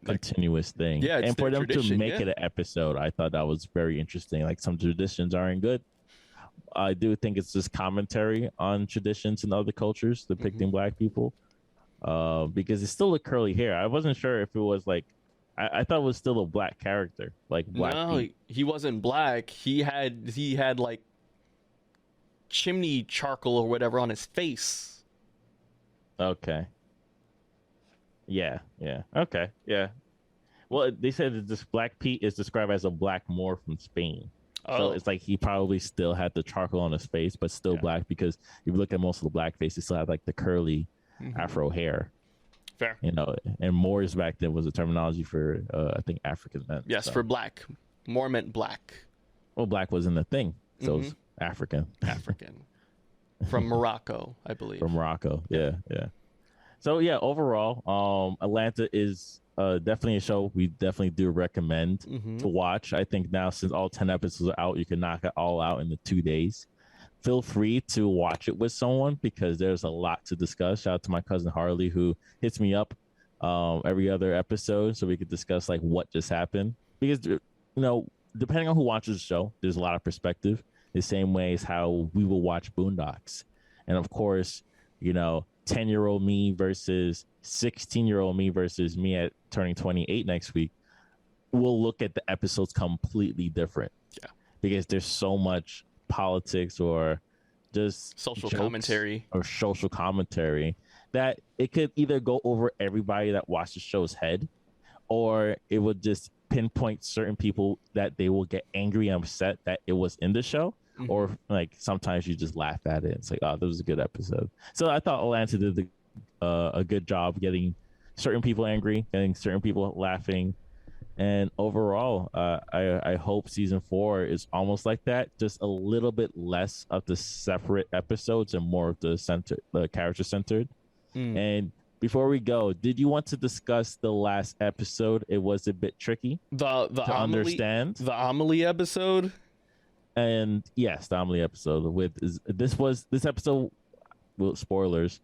[SPEAKER 2] continuous thing.
[SPEAKER 1] Yeah,
[SPEAKER 2] and for them to make it an episode, I thought that was very interesting. Like, some traditions aren't good. I do think it's just commentary on traditions in other cultures depicting black people, because it's still a curly hair. I wasn't sure if it was like, I thought it was still a black character, like Black.
[SPEAKER 1] No, he wasn't black. He had like chimney charcoal or whatever on his face.
[SPEAKER 2] Okay. Yeah. Okay. Yeah. Well, they said that this Black Pete is described as a black Moor from Spain. So it's like he probably still had the charcoal on his face, but still black, because if you look at most of the black face, they still have like the curly Afro hair.
[SPEAKER 1] Fair.
[SPEAKER 2] And Moors back then was a terminology for I think African men.
[SPEAKER 1] Yes, for black. Moor meant black.
[SPEAKER 2] Well, black wasn't a thing, so it's African.
[SPEAKER 1] From Morocco, I believe.
[SPEAKER 2] From Morocco, yeah. So yeah, overall, Atlanta is definitely a show we definitely do recommend to watch. I think now, since all 10 episodes are out, you can knock it all out in the 2 days. Feel free to watch it with someone, because there's a lot to discuss. Shout out to my cousin Harley, who hits me up every other episode so we could discuss like what just happened, because depending on who watches the show, there's a lot of perspective. The same way as how we will watch Boondocks. And of course, 10-year-old me versus 16-year-old me versus me at turning 28 next week, we'll look at the episodes completely different.
[SPEAKER 1] Yeah.
[SPEAKER 2] Because there's so much politics or just
[SPEAKER 1] social commentary
[SPEAKER 2] that it could either go over everybody that watched the show's head, or it would just pinpoint certain people that they will get angry and upset that it was in the show. Or like sometimes you just laugh at it. It's like, oh, this was a good episode. So I thought Atlanta did a good job getting certain people angry, getting certain people laughing. And overall, I hope season 4 is almost like that, just a little bit less of the separate episodes and more of the character centered. And before we go, did you want to discuss the last episode? It was a bit tricky to understand.
[SPEAKER 1] The Amelie episode.
[SPEAKER 2] And yes, the Amelie episode this episode, well, spoilers,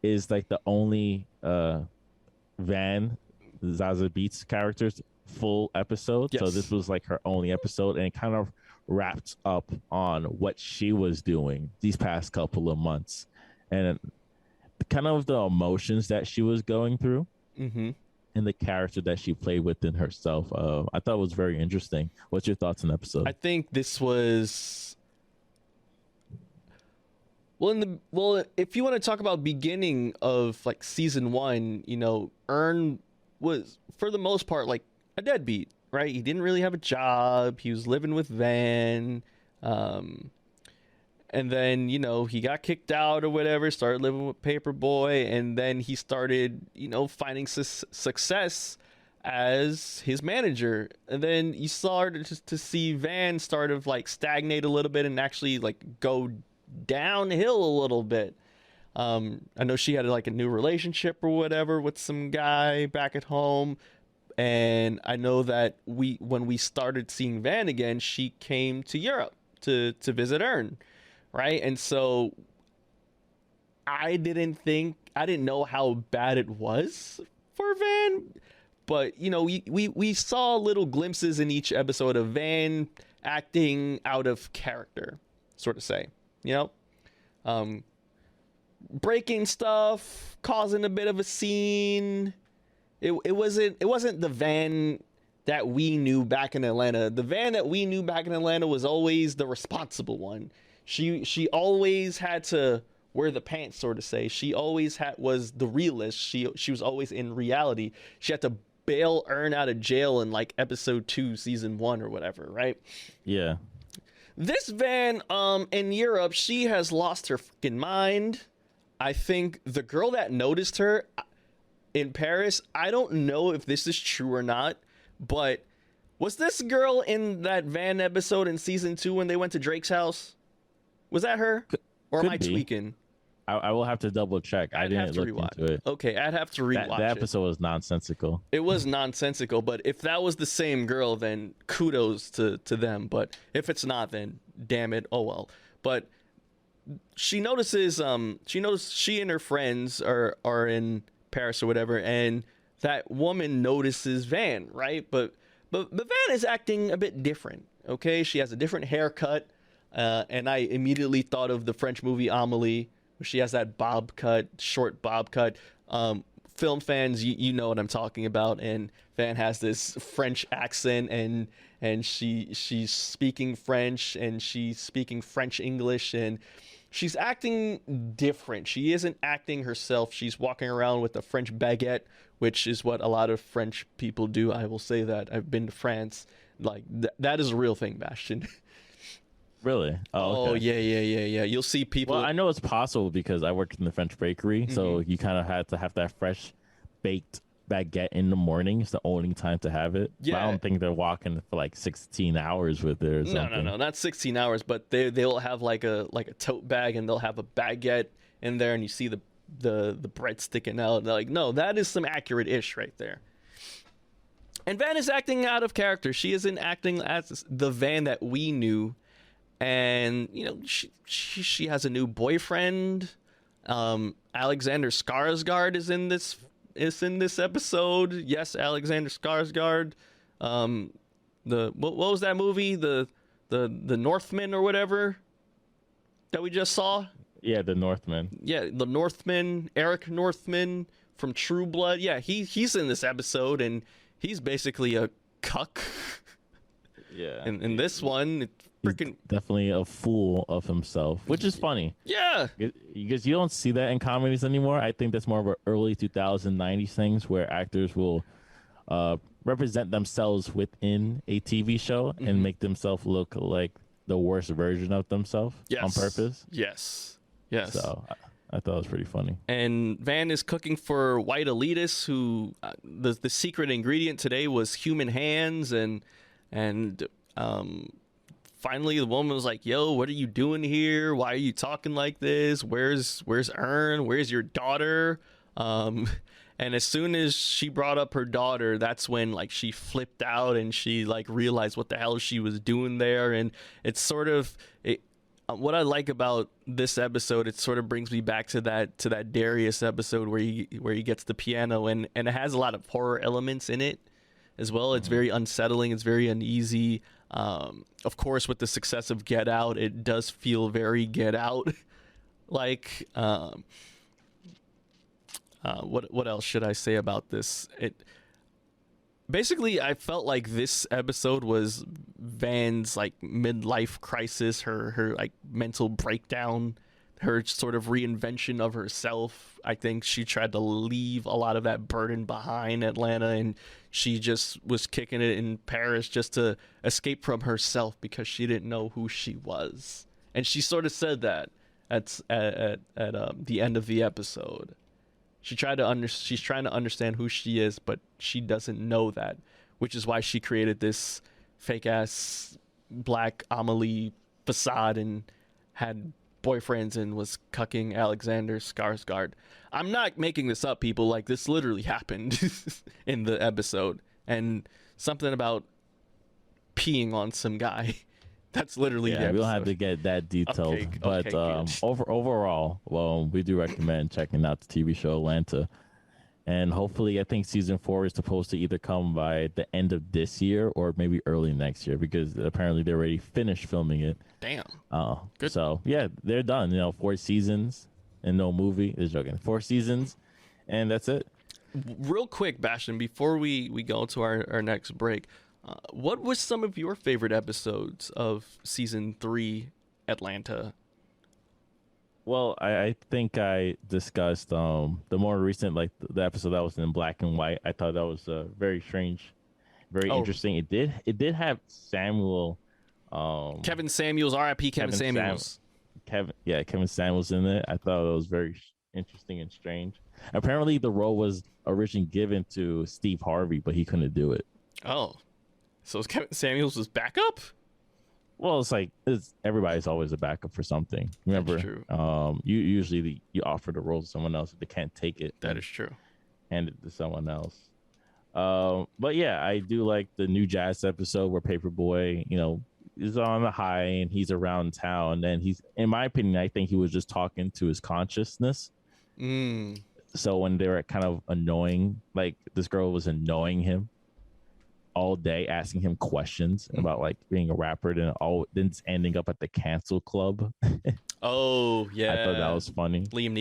[SPEAKER 2] is like the only Van Zaza Beetz character's full episode.
[SPEAKER 1] Yes.
[SPEAKER 2] So this was like her only episode, and it kind of wrapped up on what she was doing these past couple of months, and kind of the emotions that she was going through. And the character that she played within herself. I thought it was very interesting. What's your thoughts on the episode?
[SPEAKER 1] I think this was well, if you want to talk about beginning of like season 1, Ern was for the most part like a deadbeat, right? He didn't really have a job. He was living with Van. And then, he got kicked out or whatever, started living with Paperboy, and then he started, finding success as his manager. And then you started to see Van start of like stagnate a little bit and actually like go downhill a little bit. I know she had like a new relationship or whatever with some guy back at home. And I know that when we started seeing Van again, she came to Europe to visit Ern. Right. And so I didn't know how bad it was for Van. But, we saw little glimpses in each episode of Van acting out of character, sort of say, you know, breaking stuff, causing a bit of a scene. It wasn't the Van that we knew back in Atlanta. The Van that we knew back in Atlanta was always the responsible one. She always had to wear the pants, sort of say. She always was the realist. She was always in reality. She had to bail Earn out of jail in like episode 2, season 1 or whatever, right?
[SPEAKER 2] Yeah.
[SPEAKER 1] This Van in Europe, she has lost her fucking mind. I think the girl that noticed her in Paris, I don't know if this is true or not, but was this girl in that Van episode in season 2 when they went to Drake's house? Was that her? Or am I tweaking?
[SPEAKER 2] I will have to double check. I didn't look into it.
[SPEAKER 1] Okay, I'd have to rewatch
[SPEAKER 2] that episode was nonsensical.
[SPEAKER 1] It was nonsensical, but if that was the same girl, then kudos to them. But if it's not, then damn it, oh well. But she notices she and her friends are in Paris or whatever, and that woman notices Van, right? But Van is acting a bit different. Okay, she has a different haircut, and I immediately thought of the French movie Amélie. She has that short bob cut. Film fans, you know what I'm talking about. And Van has this French accent, and she's speaking French, and she's speaking French English, and she's acting different. She isn't acting herself. She's walking around with a French baguette, which is what a lot of French people do. I will say that. I've been to France. Like that is a real thing, Bashtin.
[SPEAKER 2] Really?
[SPEAKER 1] Oh, okay. Yeah. You'll see people.
[SPEAKER 2] Well, I know it's possible because I worked in the French bakery, so you kind of had to have that fresh baked baguette in the morning. It's the only time to have it.
[SPEAKER 1] Yeah.
[SPEAKER 2] But I don't think they're walking for like 16 hours with it or something.
[SPEAKER 1] No, not 16 hours, but they'll have like a tote bag, and they'll have a baguette in there, and you see the bread sticking out. They're like, no, that is some accurate ish right there. And Van is acting out of character. She isn't acting as the Van that we knew. And you know, she has a new boyfriend. Alexander Skarsgård is in this episode. Yes, Alexander Skarsgård. What was that movie? The Northman or whatever that we just saw.
[SPEAKER 2] Yeah, the Northman.
[SPEAKER 1] Yeah, the Northman. Eric Northman from True Blood. Yeah, he's in this episode, and he's basically a cuck.
[SPEAKER 2] Yeah.
[SPEAKER 1] In this one, it's freaking
[SPEAKER 2] definitely a fool of himself, which is funny.
[SPEAKER 1] Yeah.
[SPEAKER 2] Because you don't see that in comedies anymore. I think that's more of an early 2090s things where actors will represent themselves within a TV show and make themselves look like the worst version of themselves on purpose.
[SPEAKER 1] Yes.
[SPEAKER 2] So I thought it was pretty funny. And
[SPEAKER 1] Van is cooking for white elitists who the secret ingredient today was human hands, and finally the woman was like, yo, what are you doing here? Why are you talking like this? Where's Ern? Where's your daughter? And as soon as she brought up her daughter, that's when like she flipped out and she like realized what the hell she was doing there. And it's sort of what I like about this episode. It sort of brings me back to that Darius episode where he gets the piano, and it has a lot of horror elements in it as well. It's very unsettling. It's very uneasy. Of course, with the success of Get Out, it does feel very Get Out. Like, what else should I say about this? Basically, I felt like this episode was Van's like midlife crisis, her like mental breakdown, her sort of reinvention of herself. I think she tried to leave a lot of that burden behind Atlanta, and she just was kicking it in Paris just to escape from herself because she didn't know who she was. And she sort of said that at the end of the episode. She's trying to understand who she is, but she doesn't know that, which is why she created this fake ass black Amelie facade and had boyfriends and was cucking Alexander Skarsgård. I'm not making this up, people. Like, this literally happened in the episode, and something about peeing on some guy. That's literally the episode.
[SPEAKER 2] We don't have to get that detailed, overall, well, we do recommend checking out the TV show Atlanta. And hopefully, I think season 4 is supposed to either come by the end of this year or maybe early next year, because apparently they already finished filming it.
[SPEAKER 1] Damn.
[SPEAKER 2] Good. So yeah, they're done. 4 seasons and no movie. They're joking. 4 seasons, and that's it.
[SPEAKER 1] Real quick, Bashtin, before we go to our next break, what was some of your favorite episodes of season 3 Atlanta?
[SPEAKER 2] Well, I think I discussed the more recent, like the episode that was in black and white. I thought that was very strange, very interesting. It did have Samuel,
[SPEAKER 1] Kevin Samuels, R.I.P. Kevin Samuels.
[SPEAKER 2] Kevin Samuels in it. I thought it was very interesting and strange. Apparently, the role was originally given to Steve Harvey, but he couldn't do it.
[SPEAKER 1] Oh, so Kevin Samuels was backup?
[SPEAKER 2] Well, everybody's always a backup for something. Remember,
[SPEAKER 1] that's true.
[SPEAKER 2] You usually you offer the role to someone else if they can't take it.
[SPEAKER 1] That is true.
[SPEAKER 2] Hand it to someone else. But yeah, I do like the New Jazz episode where Paperboy, is on the high and he's around town, and he's, in my opinion, I think he was just talking to his consciousness. So when they were kind of annoying, like this girl was annoying him all day, asking him questions about like being a rapper, then ending up at the cancel club.
[SPEAKER 1] Oh yeah,
[SPEAKER 2] I thought that was funny.
[SPEAKER 1] Liam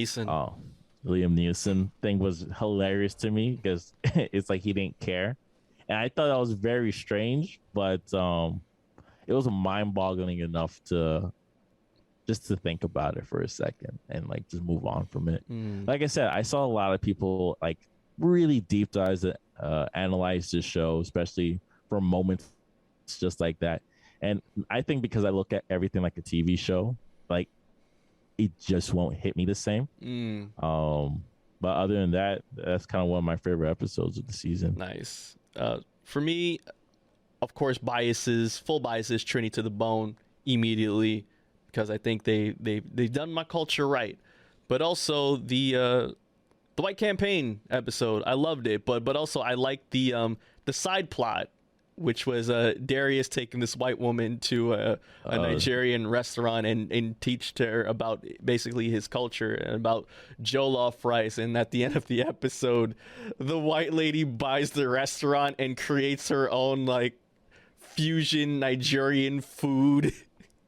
[SPEAKER 2] Neeson thing was hilarious to me because it's like he didn't care, and I thought that was very strange, but it was mind-boggling enough to think about it for a second and like just move on from it. Like I said, I saw a lot of people like really deep dives that analyze this show, especially for moments just like that. And I think because I look at everything like a TV show, like it just won't hit me the same. But other than that, that's kind of one of my favorite episodes of the season.
[SPEAKER 1] Nice. For me, of course, full biases, Trini to the bone immediately, because I think they've done my culture right. But also the White Campaign episode, I loved it, but also I liked the side plot, which was Darius taking this white woman to a Nigerian restaurant and teach her about basically his culture and about jollof rice. And at the end of the episode, the white lady buys the restaurant and creates her own like fusion Nigerian food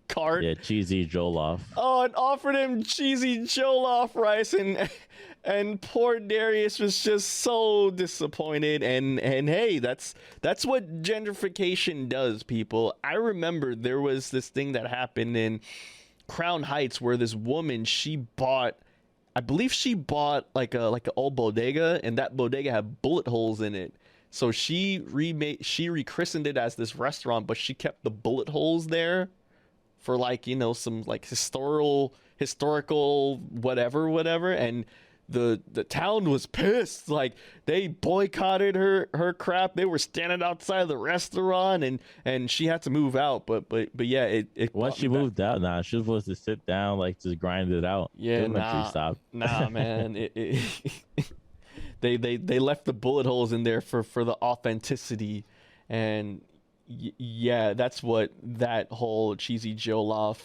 [SPEAKER 1] cart.
[SPEAKER 2] Yeah, cheesy jollof.
[SPEAKER 1] Oh, and offered him cheesy jollof rice, and poor Darius was just so disappointed. And hey, that's what gentrification does, people. I remember there was this thing that happened in Crown Heights where this woman, I believe she bought like an old bodega, and that bodega had bullet holes in it. So she rechristened it as this restaurant, but she kept the bullet holes there for like, some like historical whatever. And the town was pissed. Like they boycotted her crap. They were standing outside the restaurant, and she had to move out. But yeah, it
[SPEAKER 2] once she moved out, she was supposed to sit down, like just grind it out.
[SPEAKER 1] Yeah, nah, man. They left the bullet holes in there for the authenticity, and yeah, that's what that whole cheesy jollof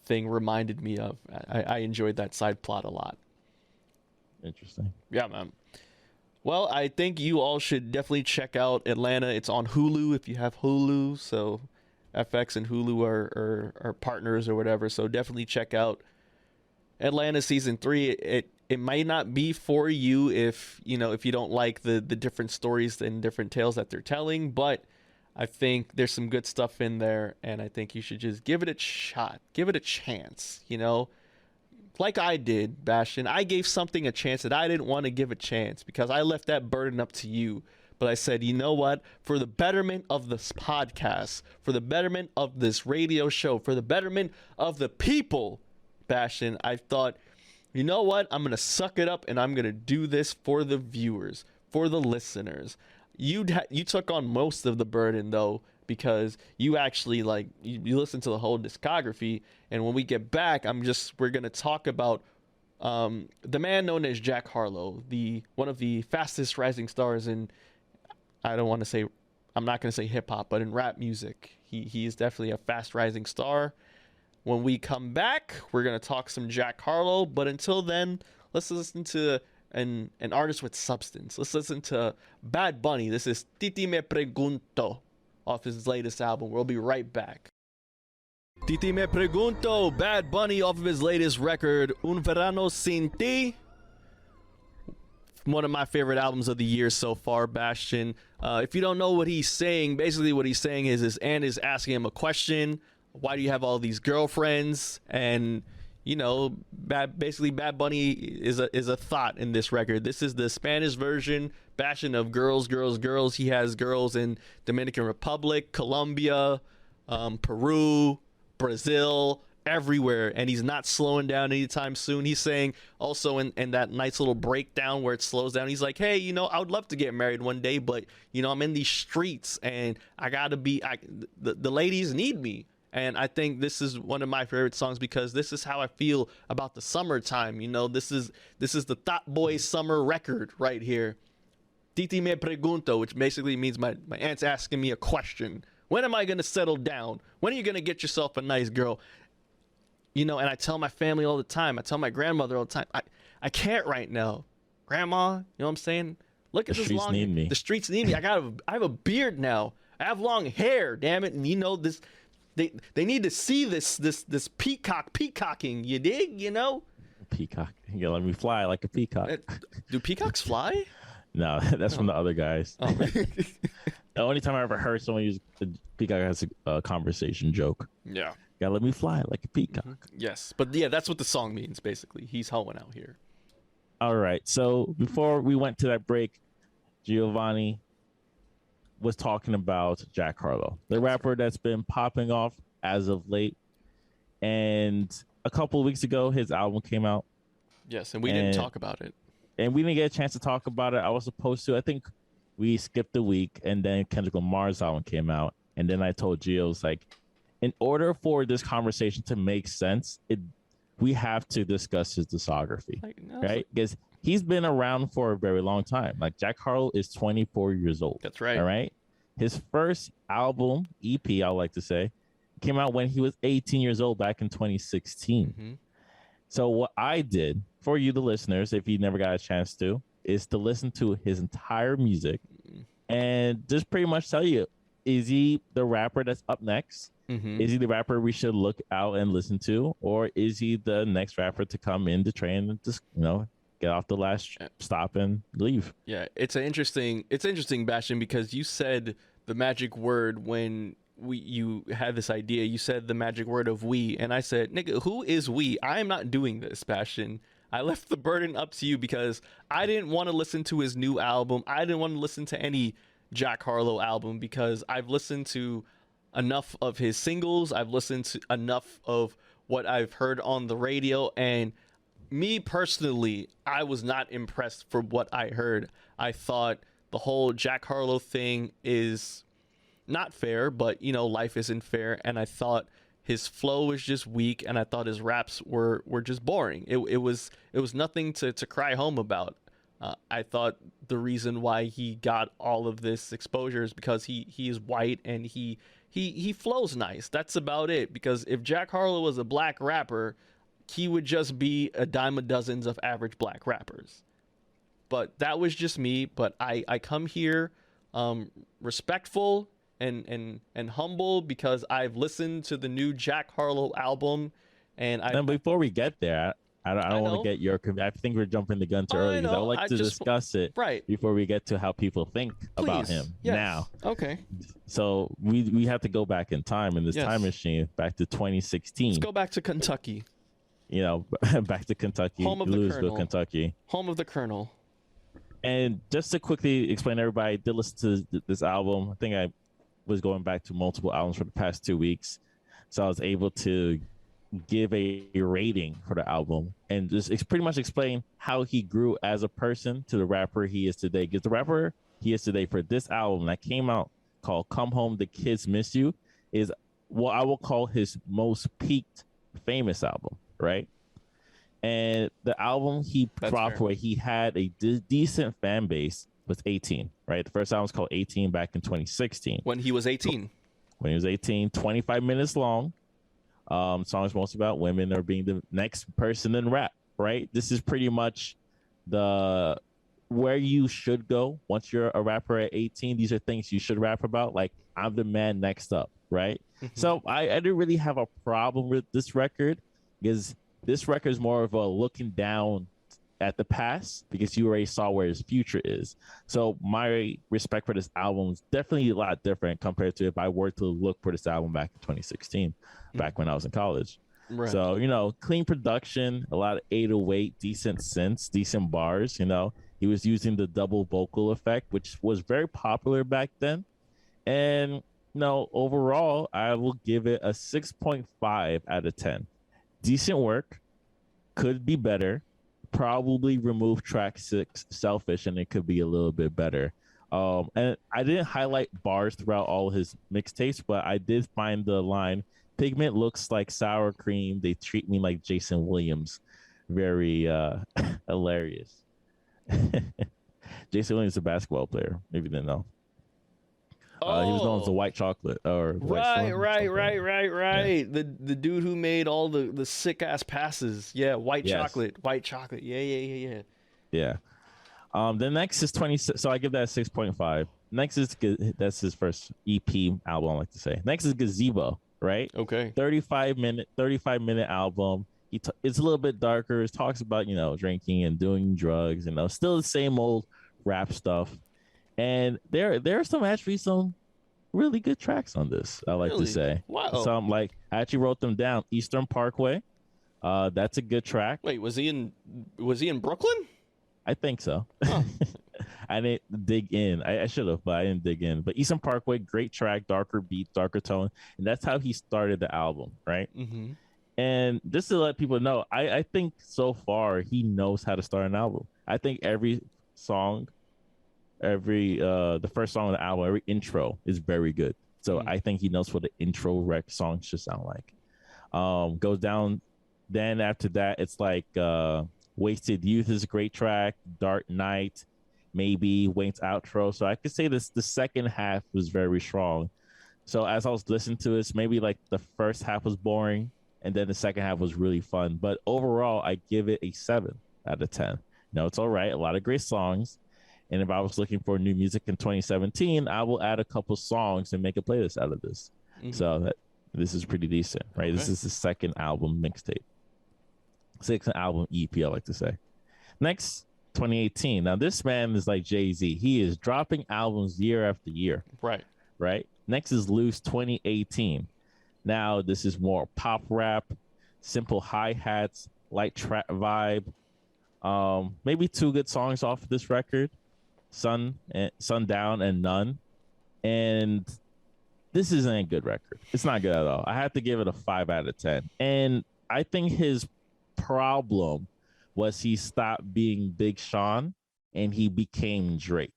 [SPEAKER 1] thing reminded me of. I enjoyed that side plot a lot.
[SPEAKER 2] Interesting.
[SPEAKER 1] Yeah, man. Well, I think you all should definitely check out Atlanta. It's on Hulu if you have Hulu. So FX and Hulu are partners or whatever. So definitely check out Atlanta season 3. It might not be for you if you don't like the different stories and different tales that they're telling, but I think there's some good stuff in there, and I think you should just give it a shot. Give it a chance, Like I did, Bashtin. I gave something a chance that I didn't want to give a chance because I left that burden up to you. But I said, you know what? For the betterment of this podcast, for the betterment of this radio show, for the betterment of the people, Bashtin, I thought, you know what? I'm going to suck it up, and I'm going to do this for the viewers, for the listeners. You took on most of the burden, though, because you actually you listen to the whole discography. And when we get back, we're going to talk about the man known as Jack Harlow, one of the fastest rising stars in, I'm not going to say hip hop, but in rap music. He is definitely a fast rising star. When we come back, we're going to talk some Jack Harlow. But until then, let's listen to an artist with substance. Let's listen to Bad Bunny. This is Titi Me Pregunto off his latest album. We'll be right back. Titi Me Pregunto, Bad Bunny off of his latest record, Un Verano Sin Ti. One of my favorite albums of the year so far, Bashtin. If you don't know what he's saying, basically what he's saying is his aunt is asking him a question. Why do you have all these girlfriends? And you know, Bad Bunny is a thought in this record. This is the Spanish version, Bashtin, of Girls, Girls, Girls. He has girls in Dominican Republic, Colombia, Peru, Brazil, everywhere, and he's not slowing down anytime soon. He's saying also in that nice little breakdown where it slows down, he's like, hey, you know, I would love to get married one day, but you know, I'm in these streets and I gotta be, the ladies need me. And I think this is one of my favorite songs because this is how I feel about the summertime. You know, this is the Thought Boy summer record right here. Titi Me Pregunto, which basically means my aunt's asking me a question. When am I going to settle down? When are you going to get yourself a nice girl? You know, and I tell my family all the time. I tell my grandmother all the time. I can't right now. Grandma, you know what I'm saying? Look at this long. The streets need me. The streets need me. I have a beard now. I have long hair, damn it. And you know this. They need to see this peacocking, you dig, you know?
[SPEAKER 2] Peacock. You let me fly like a peacock.
[SPEAKER 1] Do peacocks fly?
[SPEAKER 2] No, that's from the other guys. Oh. The only time I ever heard someone use a peacock as a conversation joke.
[SPEAKER 1] Yeah.
[SPEAKER 2] Gotta let me fly like a peacock.
[SPEAKER 1] Mm-hmm. Yes, but yeah, that's what the song means, basically. He's hoeing out here.
[SPEAKER 2] All right, so before we went to that break, Giovanni was talking about Jack Harlow, the rapper that's been popping off as of late. And a couple of weeks ago, his album came out.
[SPEAKER 1] Yes, and we didn't talk about it.
[SPEAKER 2] And we didn't get a chance to talk about it. I was supposed to. I think we skipped a week, and then Kendrick Lamar's album came out. And then I told Gio, I was like, in order for this conversation to make sense, we have to discuss his discography, right? Because he's been around for a very long time. Like Jack Harlow is 24 years old.
[SPEAKER 1] That's right.
[SPEAKER 2] All right. His first album, EP, I like to say, came out when he was 18 years old back in 2016. Mm-hmm. So what I did for you, the listeners, if you never got a chance to, is to listen to his entire music and just pretty much tell you, is he the rapper that's up next? Mm-hmm. Is he the rapper we should look out and listen to? Or is he the next rapper to come in the train and just, you know, get off the last stop and leave?
[SPEAKER 1] Yeah, it's interesting, Bashtin, because you said the magic word when you had this idea. You said the magic word of we, and I said, nigga, who is we? I am not doing this, Bashtin. I left the burden up to you because I didn't want to listen to his new album. I didn't want to listen to any Jack Harlow album because I've listened to enough of his singles. I've listened to enough of what I've heard on the radio, and me personally, I was not impressed for what I heard. I thought the whole Jack Harlow thing is not fair, but you know, life isn't fair, and I thought his flow was just weak, and I thought his raps were just boring. It was nothing to cry home about. I thought the reason why he got all of this exposure is because he is white and he flows nice. That's about it. Because if Jack Harlow was a black rapper, he would just be a dime a dozens of average black rappers. But that was just me. But I come here respectful and humble because I've listened to the new Jack Harlow album. And
[SPEAKER 2] before we get there, I don't want to get your. I think we're jumping the gun too early. I would like to discuss it before we get to how people think about him now.
[SPEAKER 1] Okay.
[SPEAKER 2] So we have to go back in time in this time machine back to 2016.
[SPEAKER 1] Let's go back to Kentucky.
[SPEAKER 2] You know, back to Kentucky, Louisville, Kentucky,
[SPEAKER 1] home of the Colonel.
[SPEAKER 2] And just to quickly explain, everybody did listen to this album. I think I was going back to multiple albums for the past 2 weeks, so I was able to give a rating for the album and just pretty much explain how he grew as a person to the rapper he is today. Because the rapper he is today for this album that came out called Come Home, The Kids Miss You is what I will call his most peaked famous album, right? And the album he dropped where he had a decent fan base was 18, right? The first album was called 18 back in 2016.
[SPEAKER 1] When he was 18.
[SPEAKER 2] When he was 18, 25 minutes long. Songs mostly about women or being the next person in rap, right? This is pretty much the where you should go once you're a rapper at 18. These are things you should rap about, like I'm the man next up, right? So I didn't really have a problem with this record because this record is more of a looking down at the past because you already saw where his future is. So my respect for this album is definitely a lot different compared to if I were to look for this album back in 2016, back when I was in college.
[SPEAKER 1] Right.
[SPEAKER 2] So, you know, clean production, a lot of 808, decent synths, decent bars, you know. He was using the double vocal effect, which was very popular back then. And, you know, overall, I will give it a 6.5 out of 10. Decent work, could be better. Probably remove track 6, Selfish, and it could be a little bit better. And I didn't highlight bars throughout all his mixtapes, but I did find the line, Pigment looks like sour cream. They treat me like Jason Williams. Very hilarious. Jason Williams is a basketball player. Maybe you didn't know. He was known as the White Chocolate. Or
[SPEAKER 1] Right.
[SPEAKER 2] Yeah.
[SPEAKER 1] The dude who made all the sick ass passes. Yeah, White Chocolate. Yeah.
[SPEAKER 2] Yeah. Then next is 20. So I give that a 6.5. Next is that's his first EP album, I like to say. Next is Gazebo, right?
[SPEAKER 1] Okay.
[SPEAKER 2] 35 minute album. It's a little bit darker. It talks about, you know, drinking and doing drugs, you know, still the same old rap stuff. And there are actually some really good tracks on this, I like to say.
[SPEAKER 1] Wow.
[SPEAKER 2] Some I actually wrote them down. Eastern Parkway. That's a good track.
[SPEAKER 1] Wait, was he in Brooklyn?
[SPEAKER 2] I think so.
[SPEAKER 1] Huh.
[SPEAKER 2] I didn't dig in. I should have, but I didn't dig in. But Eastern Parkway, great track, darker beat, darker tone. And that's how he started the album, right?
[SPEAKER 1] Mm-hmm.
[SPEAKER 2] And just to let people know, I think so far he knows how to start an album. I think every song, the first song on the album, every intro is very good. So I think he knows what the intro rec song should sound like. Goes down. Then after that, it's like Wasted Youth is a great track. Dark Night, maybe Wayne's outro. So I could say the second half was very strong. So as I was listening to this, maybe like the first half was boring, and then the second half was really fun. But overall, I give it a 7 out of 10. No, it's all right. A lot of great songs. And if I was looking for new music in 2017, I will add a couple songs and make a playlist out of this. Mm-hmm. So this is pretty decent, right? Okay. This is the second album mixtape. Second album EP, I like to say. Next, 2018. Now, this man is like Jay-Z. He is dropping albums year after year. Right? Next is Loose 2018. Now, this is more pop rap, simple hi-hats, light trap vibe. Maybe 2 good songs off of this record. Sundown and None. And this isn't a good record. It's not good at all. I have to give it a 5 out of 10. And I think his problem was he stopped being Big Sean and he became Drake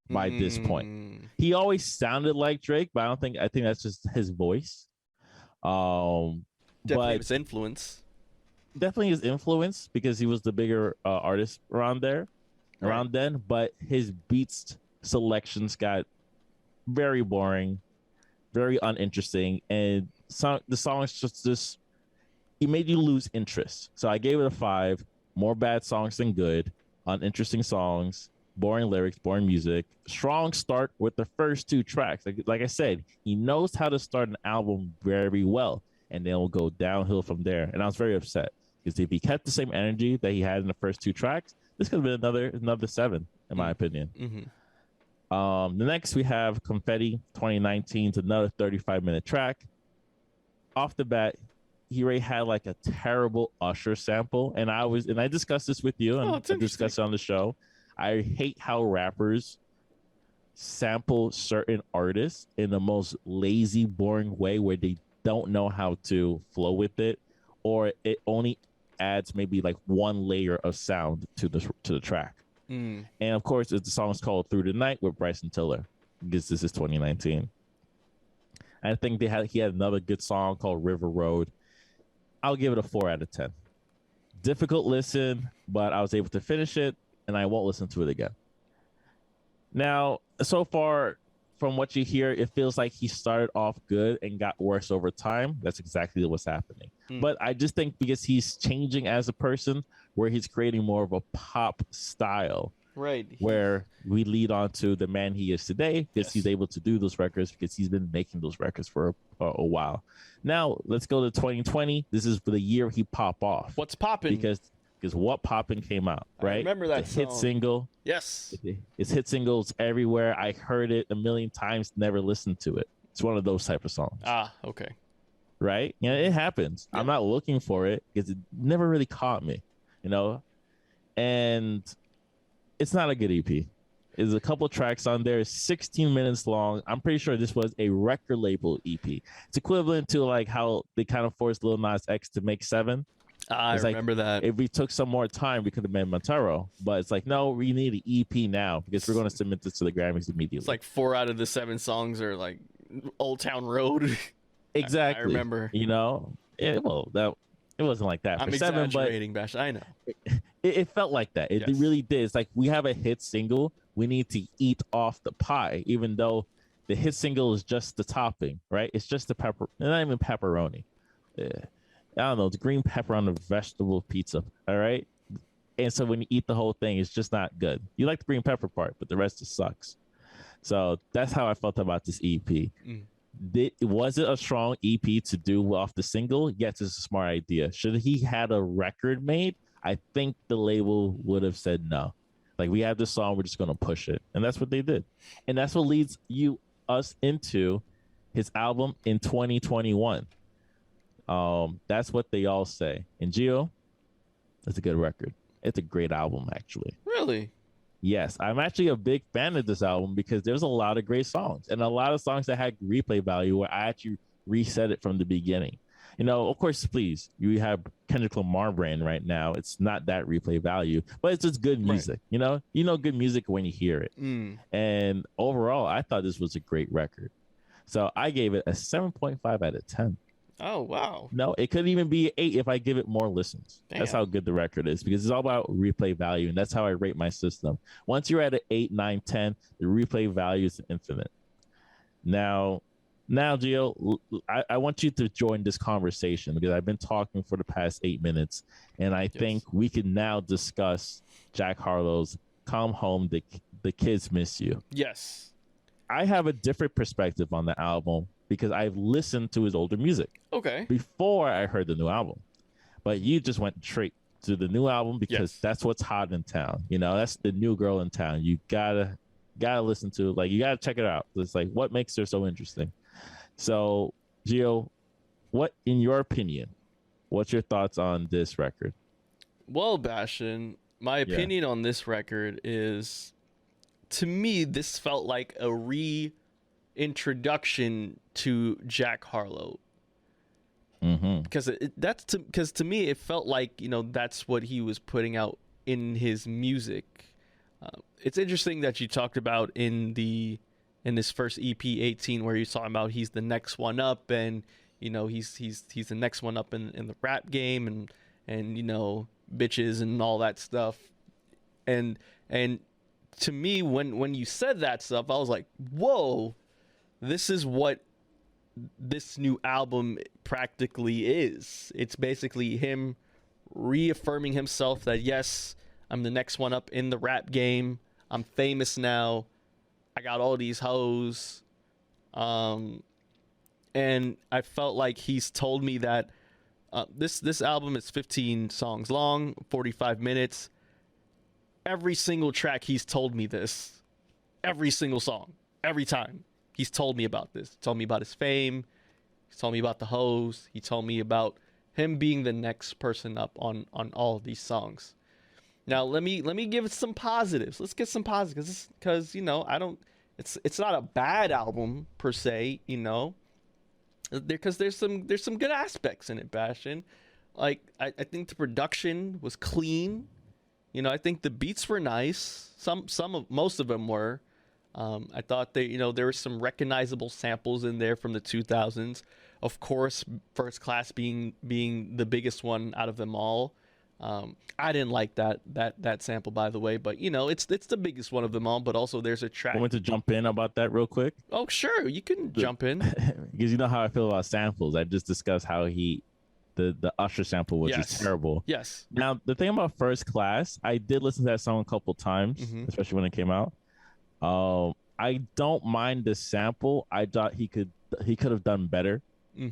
[SPEAKER 2] by this point. He always sounded like Drake, but I think that's just his voice.
[SPEAKER 1] Definitely his influence.
[SPEAKER 2] Definitely his influence because he was the bigger artist around then. But his beats selections got very boring, very uninteresting, and the songs just he made you lose interest. So I gave it a 5. More bad songs than good, uninteresting songs, boring lyrics, boring music. Strong start with the first 2 tracks. Like I said, he knows how to start an album very well, and then it'll go downhill from there. And I was very upset because if he kept the same energy that he had in the first 2 tracks, this could have been another 7, in my opinion. Mm-hmm. The next we have Confetti 2019, to another 35-minute track. Off the bat, he already had like a terrible Usher sample, and I discussed this with you, and I discussed it on the show. I hate how rappers sample certain artists in the most lazy, boring way where they don't know how to flow with it, or it only adds maybe like 1 layer of sound to the track. And of course, the song is called Through the Night with Bryson Tiller, because this is 2019. I think he had another good song called River Road. I'll give it a 4 out of 10. Difficult listen, but I was able to finish it, and I won't listen to it again. Now, so far, from what you hear, it feels like he started off good and got worse over time. That's exactly what's happening. But I just think because he's changing as a person, where he's creating more of a pop style,
[SPEAKER 1] right?
[SPEAKER 2] Where we lead on to the man he is today, because he's able to do those records because he's been making those records for a while. Now let's go to 2020. This is the year he pop off.
[SPEAKER 1] What's popping?
[SPEAKER 2] Because What Poppin' came out, right?
[SPEAKER 1] I remember that
[SPEAKER 2] hit single.
[SPEAKER 1] Yes.
[SPEAKER 2] It's hit singles everywhere. I heard it a million times, never listened to it. It's one of those type of songs.
[SPEAKER 1] Ah, okay.
[SPEAKER 2] Right? Yeah, it happens. Yeah. I'm not looking for it because it never really caught me, And it's not a good EP. There's a couple tracks on there. It's 16 minutes long. I'm pretty sure this was a record label EP. It's equivalent to like how they kind of forced Lil Nas X to make 7.
[SPEAKER 1] I remember that.
[SPEAKER 2] If we took some more time, we could have made Montero. But it's like, no, we need an EP now because we're going to submit this to the Grammys immediately.
[SPEAKER 1] It's like 4 out of the 7 songs are like Old Town Road.
[SPEAKER 2] Exactly.
[SPEAKER 1] I remember.
[SPEAKER 2] It wasn't like that.
[SPEAKER 1] I'm
[SPEAKER 2] for 7,
[SPEAKER 1] exaggerating, Bash. I know.
[SPEAKER 2] It felt like that. It really did. It's like we have a hit single. We need to eat off the pie, even though the hit single is just the topping, right? It's just the not even pepperoni. Yeah. I don't know, the green pepper on the vegetable pizza, all right? And so when you eat the whole thing, it's just not good. You like the green pepper part, but the rest just sucks. So that's how I felt about this EP. Was it a strong EP to do off the single? Yes, it's a smart idea. Should he had a record made? I think the label would have said no. Like, we have this song, we're just going to push it. And that's what they did. And that's what leads us into his album in 2021. That's what they all say. And Gio, that's a good record. It's a great album, actually.
[SPEAKER 1] Really?
[SPEAKER 2] Yes, I'm actually a big fan of this album because there's a lot of great songs and a lot of songs that had replay value where I actually reset it from the beginning. Of course, please, you have Kendrick Lamar brand right now. It's not that replay value, but it's just good music. Right. You know good music when you hear it. And overall, I thought this was a great record. So I gave it a 7.5 out of 10.
[SPEAKER 1] Oh, wow.
[SPEAKER 2] No, it could even be 8 if I give it more listens. Damn. That's how good the record is because it's all about replay value, and that's how I rate my system. Once you're at an 8, 9, 10, the replay value is infinite. Now, Gio, I want you to join this conversation because I've been talking for the past 8 minutes, and I think we can now discuss Jack Harlow's Come Home, the Kids Miss You.
[SPEAKER 1] Yes.
[SPEAKER 2] I have a different perspective on the album because I've listened to his older music.
[SPEAKER 1] Okay.
[SPEAKER 2] Before I heard the new album. But you just went straight to the new album because that's what's hot in town. That's the new girl in town. You gotta listen to it. Like, you gotta check it out. It's like, what makes her so interesting? So, Gio, what, in your opinion, what's your thoughts on this record?
[SPEAKER 1] Well, Bashtin, my opinion on this record is, to me, this felt like a reintroduction to Jack Harlow. Because because to me it felt like that's what he was putting out in his music. It's interesting that you talked about in this first EP 18 where you're talking about he's the next one up and he's the next one up in the rap game and bitches and all that stuff and to me when you said that stuff I was like, whoa, this is what this new album practically is. It's basically him reaffirming himself that yes, I'm the next one up in the rap game. I'm famous now. I got all these hoes. And I felt like he's told me that this album is 15 songs long, 45 minutes. Every single track he's told me this. Every single song. Every time. He's told me about this. He told me about his fame. He's told me about the hoes. He told me about him being the next person up on all of these songs. Now let me give it some positives. Let's get some positives because I don't. It's not a bad album per se. Because there's some good aspects in it, Bashtin. Like I think the production was clean. I think the beats were nice. Most of them were. I thought there were some recognizable samples in there from the 2000s. Of course, First Class being the biggest one out of them all. I didn't like that sample, by the way, but you know, it's the biggest one of them all. But also, there's a track.
[SPEAKER 2] I want to jump in about that real quick.
[SPEAKER 1] Oh, sure, you can jump in.
[SPEAKER 2] Because you know how I feel about samples. I just discussed how the Usher sample was just terrible.
[SPEAKER 1] Yes.
[SPEAKER 2] Now the thing about First Class, I did listen to that song a couple times, especially when it came out. I don't mind the sample. I thought he could have done better.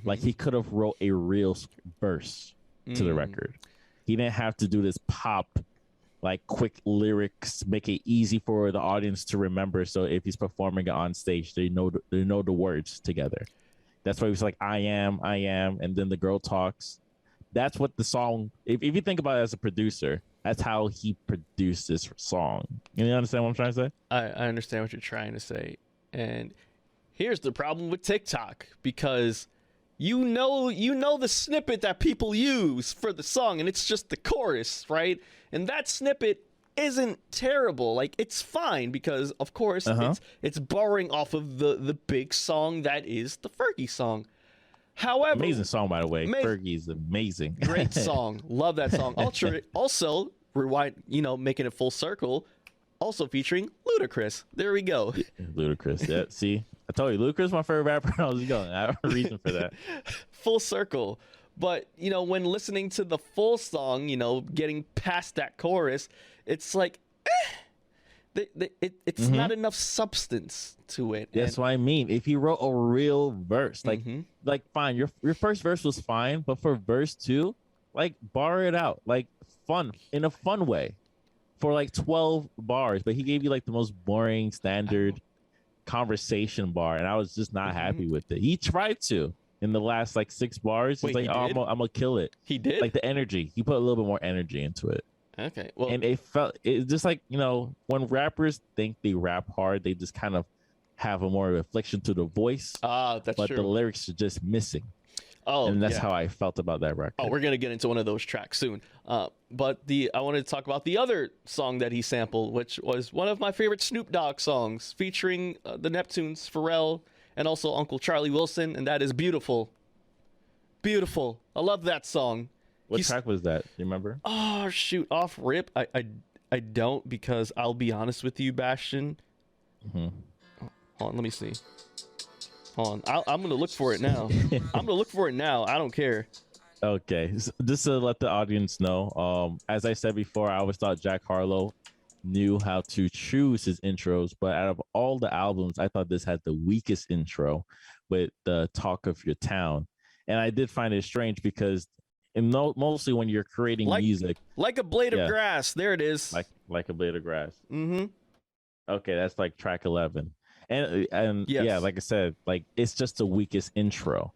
[SPEAKER 2] Like he could have wrote a real verse to the record. He didn't have to do this pop, like quick lyrics, make it easy for the audience to remember. So if he's performing it on stage, they know the words together. That's why he was like, I am, and then the girl talks. That's what the song. If you think about it as a producer, that's how he produced this song. You understand what I'm trying to say?
[SPEAKER 1] I understand what you're trying to say, and here's the problem with TikTok, because you know the snippet that people use for the song, and it's just the chorus, right? And that snippet isn't terrible. Like, it's fine because, of course, it's borrowing off of the big song that is the Fergie song. However,
[SPEAKER 2] amazing song, by the way. Fergie's amazing.
[SPEAKER 1] Great song. Love that song. Also, rewind, making it full circle, also featuring Ludacris. There we go.
[SPEAKER 2] Ludacris. Yeah, see? I told you, Ludacris is my favorite rapper. I was going. I have a reason for that.
[SPEAKER 1] Full circle. But, when listening to the full song, getting past that chorus, it's like, it's not enough substance to it.
[SPEAKER 2] That's what I mean. If he wrote a real verse, like fine, your first verse was fine, but for verse 2, like, bar it out, like, in a fun way, for like 12 bars. But he gave you like the most boring standard conversation bar, and I was just not happy with it. He tried to in the last like 6 bars. He's like, I'm gonna kill it.
[SPEAKER 1] He did,
[SPEAKER 2] like the energy. He put a little bit more energy into it.
[SPEAKER 1] Okay, well,
[SPEAKER 2] and it just like, when rappers think they rap hard, they just kind of have a more reflection to the voice.
[SPEAKER 1] That's
[SPEAKER 2] but
[SPEAKER 1] true.
[SPEAKER 2] The lyrics are just missing.
[SPEAKER 1] Oh,
[SPEAKER 2] and that's how I felt about that record.
[SPEAKER 1] Oh, we're gonna get into one of those tracks soon. But I wanted to talk about the other song that he sampled, which was one of my favorite Snoop Dogg songs, featuring the Neptunes, Pharrell, and also Uncle Charlie Wilson, and that is Beautiful. Beautiful. I love that song.
[SPEAKER 2] What track was that? Do you remember?
[SPEAKER 1] Oh, shoot. Off rip. I don't, because I'll be honest with you, Bashtin. Hold on, let me see. Hold on. I'm going to look for it now. I'm going to look for it now. I don't care.
[SPEAKER 2] Okay. So just to let the audience know, as I said before, I always thought Jack Harlow knew how to choose his intros, but out of all the albums, I thought this had the weakest intro with the Talk of Your Town. And I did find it strange because mostly when you're creating music,
[SPEAKER 1] like a blade of grass, there it is,
[SPEAKER 2] like a blade of grass. Okay, that's like track 11, and
[SPEAKER 1] yes.
[SPEAKER 2] Yeah, like I said, like it's just the weakest intro,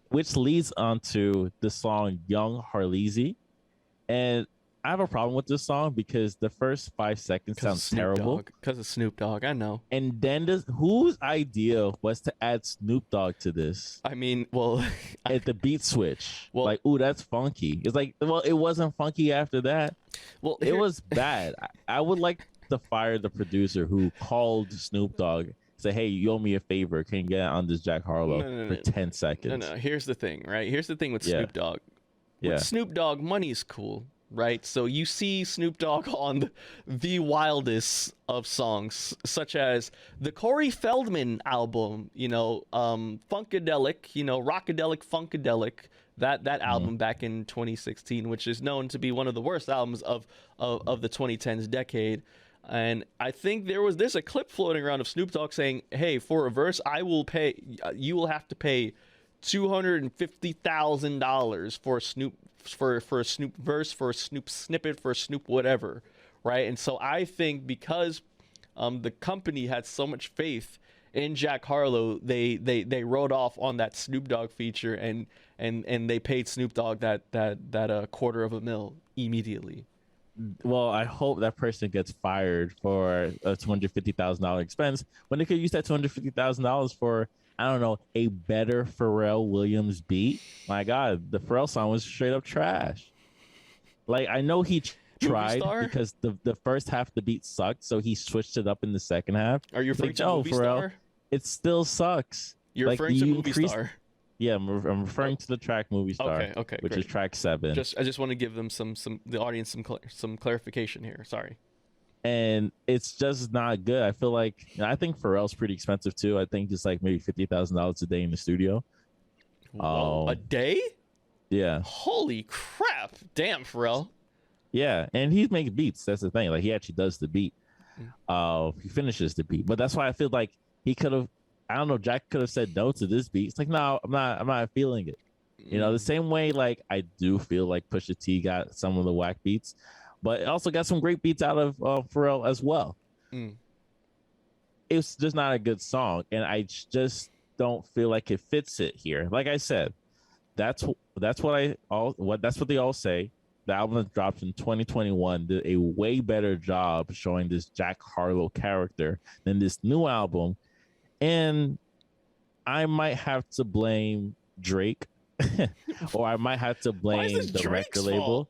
[SPEAKER 2] which leads on to the song Young Harleasy. And I have a problem with this song because the first 5 seconds sounds terrible.
[SPEAKER 1] Because of Snoop Dogg, I know.
[SPEAKER 2] And then whose idea was to add Snoop Dogg to this?
[SPEAKER 1] I mean, well,
[SPEAKER 2] at the beat switch, like, ooh, that's funky. It's like, well, it wasn't funky after that.
[SPEAKER 1] Well,
[SPEAKER 2] it was bad. I would like to fire the producer who called Snoop Dogg. Say, hey, you owe me a favor. Can you get on this Jack Harlow for 10 seconds?
[SPEAKER 1] No. Here's the thing, right? Here's the thing with Snoop Dogg. With Snoop Dogg, money's cool. Right, so you see Snoop Dogg on the wildest of songs, such as the Corey Feldman album, Funkadelic, Rockadelic, Funkadelic, that album back in 2016, which is known to be one of the worst albums of the 2010s decade. And I think there's a clip floating around of Snoop Dogg saying, "Hey, for a verse, you will have to pay $250,000 for Snoop." For a Snoop verse, for a Snoop snippet, for a Snoop whatever, right? And so I think because the company had so much faith in Jack Harlow, they wrote off on that Snoop Dogg feature and they paid Snoop Dogg that $250,000 immediately.
[SPEAKER 2] Well, I hope that person gets fired for a $250,000 expense when they could use that $250,000 for, I don't know, a better Pharrell Williams beat. My God, the Pharrell song was straight up trash. Like, I know he tried because the first half of the beat sucked, so he switched it up in the second half.
[SPEAKER 1] Are you referring to Movie Star?
[SPEAKER 2] It still sucks.
[SPEAKER 1] You're referring to Movie Star?
[SPEAKER 2] Yeah, I'm referring to the track Movie Star,
[SPEAKER 1] Okay,
[SPEAKER 2] which
[SPEAKER 1] great.
[SPEAKER 2] is track 7.
[SPEAKER 1] I just want to give them the audience some clarification here. Sorry.
[SPEAKER 2] And it's just not good. I feel like I think Pharrell's pretty expensive too. I think it's like maybe $50,000 a day in the studio.
[SPEAKER 1] Whoa, a day?
[SPEAKER 2] Yeah.
[SPEAKER 1] Holy crap! Damn, Pharrell.
[SPEAKER 2] Yeah, and he's making beats. That's the thing. Like he actually does the beat. He finishes the beat. But that's why I feel like he could have. I don't know. Jack could have said no to this beat. It's like no, I'm not feeling it. You know, the same way like I do feel like Pusha T got some of the whack beats, but it also got some great beats out of Pharrell as well. It's just not a good song, and I just don't feel like it fits it here. Like I said, that's what they all say. The album that dropped in 2021 did a way better job showing this Jack Harlow character than this new album, and I might have to blame Drake, or I might have to blame the record label.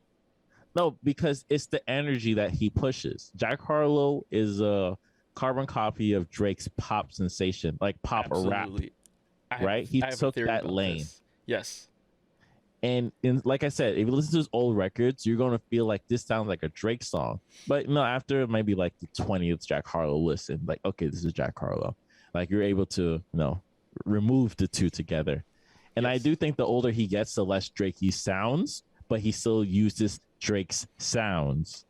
[SPEAKER 2] No, because it's the energy that he pushes. Jack Harlow is a carbon copy of Drake's pop sensation, like pop or rap, right? He took that lane.
[SPEAKER 1] Yes.
[SPEAKER 2] And like I said, if you listen to his old records, you're going to feel like this sounds like a Drake song. But after maybe like the 20th Jack Harlow listen, like, okay, this is Jack Harlow. Like you're able to, remove the two together. And I do think the older he gets, the less Drake he sounds, but he still uses Drake's sounds.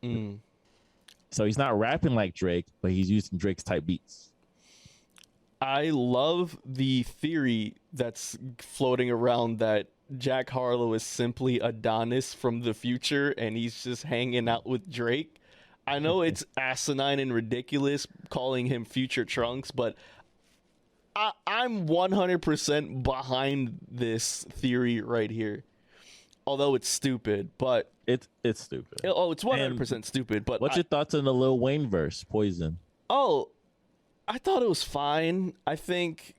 [SPEAKER 2] So he's not rapping like Drake, but he's using Drake's type beats.
[SPEAKER 1] I love the theory that's floating around that Jack Harlow is simply Adonis from the future and he's just hanging out with Drake. I know it's asinine and ridiculous calling him Future Trunks, but I'm 100% behind this theory right here. Although it's stupid, but
[SPEAKER 2] it's stupid.
[SPEAKER 1] It's 100% stupid. But
[SPEAKER 2] what's your thoughts on the Lil Wayne verse, Poison?
[SPEAKER 1] Oh, I thought it was fine. I think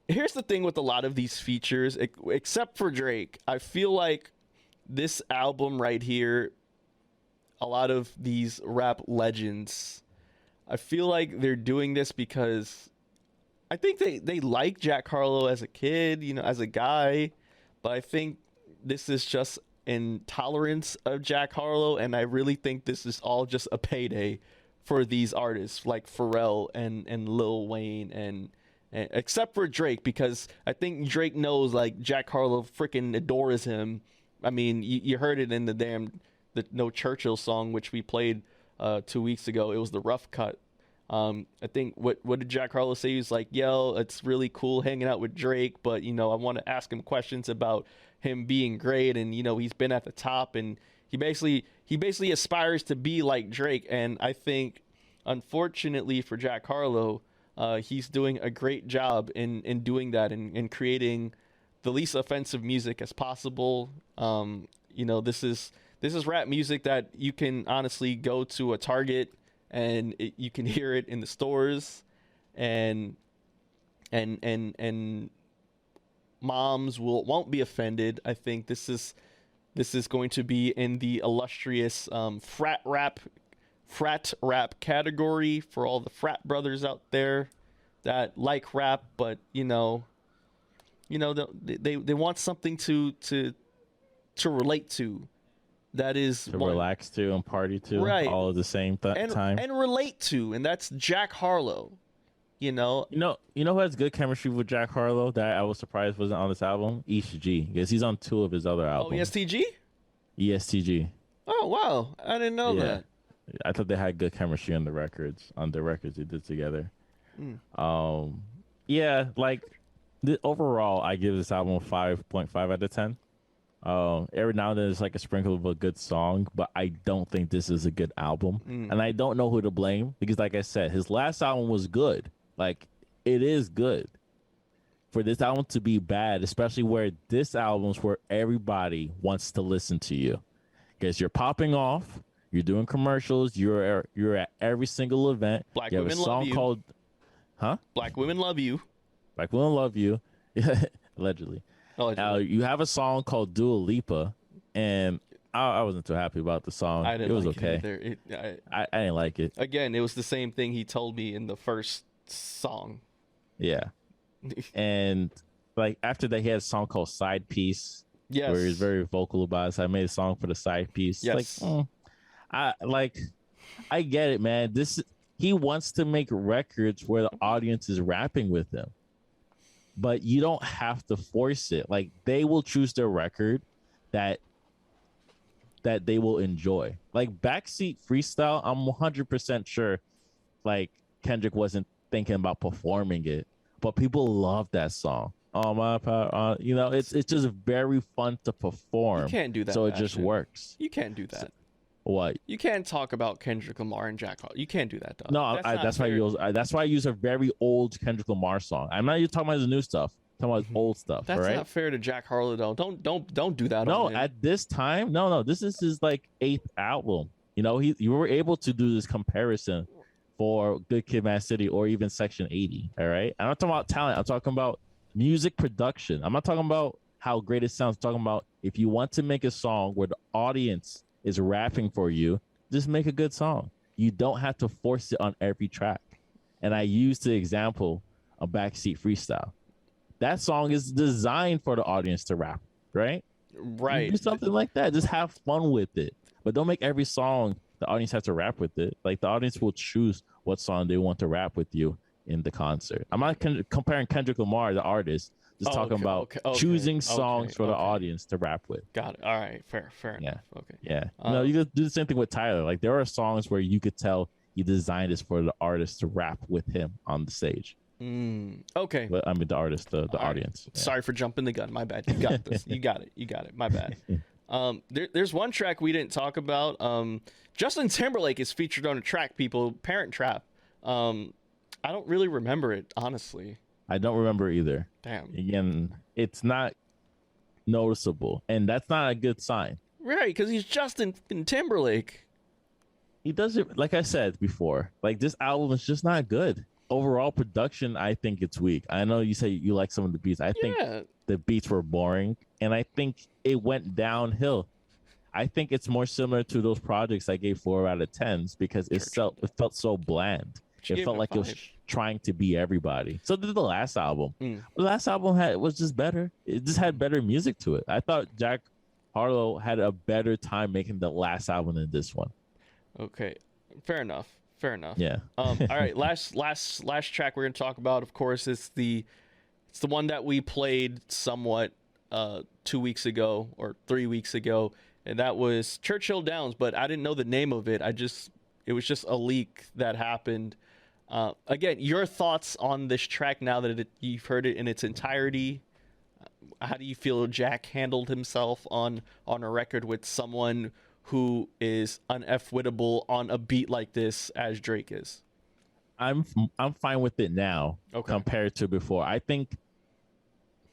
[SPEAKER 1] here's the thing with a lot of these features, except for Drake. I feel like this album right here, a lot of these rap legends, I feel like they're doing this because I think they like Jack Harlow as a kid, as a guy, but I think this is just intolerance of Jack Harlow, and I really think this is all just a payday for these artists like Pharrell and Lil Wayne and except for Drake, because I think Drake knows like Jack Harlow freaking adores him. I mean, you heard it in the No Churchill song, which we played 2 weeks ago. It was the rough cut. I think what did Jack Harlow say? He was like, yo, it's really cool hanging out with Drake, but I want to ask him questions about him being great, and he's been at the top, and he basically aspires to be like Drake. And I think unfortunately for Jack Harlow, he's doing a great job in doing that and creating the least offensive music as possible. This is rap music that you can honestly go to a Target and you can hear it in the stores, and moms won't be offended. I think this is going to be in the illustrious frat rap category for all the frat brothers out there that like rap, but they want something to relate to. That is
[SPEAKER 2] to relax to and party to,
[SPEAKER 1] right?
[SPEAKER 2] All at the same time
[SPEAKER 1] and relate to, and that's Jack Harlow. You know
[SPEAKER 2] who has good chemistry with Jack Harlow that I was surprised wasn't on this album? ESTG, because he's on 2 of his other albums.
[SPEAKER 1] Oh, ESTG.
[SPEAKER 2] ESTG.
[SPEAKER 1] Oh wow, I didn't know that.
[SPEAKER 2] I thought they had good chemistry on the records they did together. Overall, I give this album a 5.5 out of 10. Every now and then it's like a sprinkle of a good song, but I don't think this is a good album. And I don't know who to blame, because like I said, his last album was good. Like, it is good. For this album to be bad, especially where this album's where everybody wants to listen to you, because you're popping off, you're doing commercials, you're at every single event.
[SPEAKER 1] Black
[SPEAKER 2] you have
[SPEAKER 1] women
[SPEAKER 2] a song
[SPEAKER 1] love you.
[SPEAKER 2] called
[SPEAKER 1] Black women love you.
[SPEAKER 2] Black women love you. Allegedly. You have a song called Dua Lipa, and I wasn't too happy about the song.
[SPEAKER 1] I didn't.
[SPEAKER 2] It was
[SPEAKER 1] like
[SPEAKER 2] okay.
[SPEAKER 1] It either.
[SPEAKER 2] I didn't like it.
[SPEAKER 1] Again, it was the same thing he told me in the first song.
[SPEAKER 2] Yeah. And like after that he had a song called Side Piece.
[SPEAKER 1] Yes.
[SPEAKER 2] Where he's very vocal about it. So I made a song for the side piece.
[SPEAKER 1] Yes.
[SPEAKER 2] I get it, man. He wants to make records where the audience is rapping with him. But you don't have to force it. Like they will choose their record that they will enjoy. Like Backseat Freestyle, I'm 100% sure like Kendrick wasn't thinking about performing it, but people love that song. Oh my power, it's just very fun to perform.
[SPEAKER 1] You can't do that.
[SPEAKER 2] So it just works.
[SPEAKER 1] You can't do that.
[SPEAKER 2] So, what?
[SPEAKER 1] You can't talk about Kendrick Lamar and Jack Harlow. You can't do that, though.
[SPEAKER 2] No, that's why I use a very old Kendrick Lamar song. I'm not even talking about his new stuff. I'm talking about his old stuff.
[SPEAKER 1] That's
[SPEAKER 2] right?
[SPEAKER 1] not fair to Jack Harlow, though. Don't do that.
[SPEAKER 2] No,
[SPEAKER 1] on him.
[SPEAKER 2] at this time, no. This is his like 8th album. You were able to do this comparison for Good Kid, Mad City, or even Section 80. All right, I'm not talking about talent. I'm talking about music production. I'm not talking about how great it sounds. I'm talking about if you want to make a song where the audience is rapping for you, just make a good song. You don't have to force it on every track. And I used the example of Backseat Freestyle. That song is designed for the audience to rap, right?
[SPEAKER 1] Right.
[SPEAKER 2] You do something like that. Just have fun with it. But don't make every song the audience have to rap with it. Like the audience will choose what song they want to rap with you in the concert. I'm not comparing Kendrick Lamar, the artist, just talking about choosing songs for the audience to rap with.
[SPEAKER 1] Got it. All right. Fair enough. Okay.
[SPEAKER 2] Yeah. You could do the same thing with Tyler. Like there are songs where you could tell he designed this for the artist to rap with him on the stage.
[SPEAKER 1] Okay.
[SPEAKER 2] But I mean the artist, the audience.
[SPEAKER 1] Yeah. Sorry for jumping the gun. My bad. You got this. You got it. My bad. There's one track we didn't talk about. Justin Timberlake is featured on a track, people. Parent Trap. I don't really remember it, honestly.
[SPEAKER 2] I don't remember either.
[SPEAKER 1] Damn.
[SPEAKER 2] Again, it's not noticeable, and that's not a good sign.
[SPEAKER 1] Right, because he's Justin Timberlake.
[SPEAKER 2] He does it, like I said before, like this album is just not good. Overall production, I think it's weak. I know you say you like some of the beats. I think the beats were boring, and I think it went downhill. I think it's more similar to those projects I gave 4 out of 10s because it felt so bland. It felt like it was trying to be everybody. So did the last album. The last album was just better. It just had better music to it. I thought Jack Harlow had a better time making the last album than this one.
[SPEAKER 1] Okay, fair enough.
[SPEAKER 2] Yeah.
[SPEAKER 1] All right, last track we're gonna talk about, of course, it's the one that we played somewhat 2 weeks ago or 3 weeks ago, and that was Churchill Downs. But I didn't know the name of it. It was just a leak that happened. Again, your thoughts on this track now that you've heard it in its entirety. How do you feel Jack handled himself on a record with someone who is un-F-wittable on a beat like this as Drake is?
[SPEAKER 2] I'm fine with it now compared to before. I think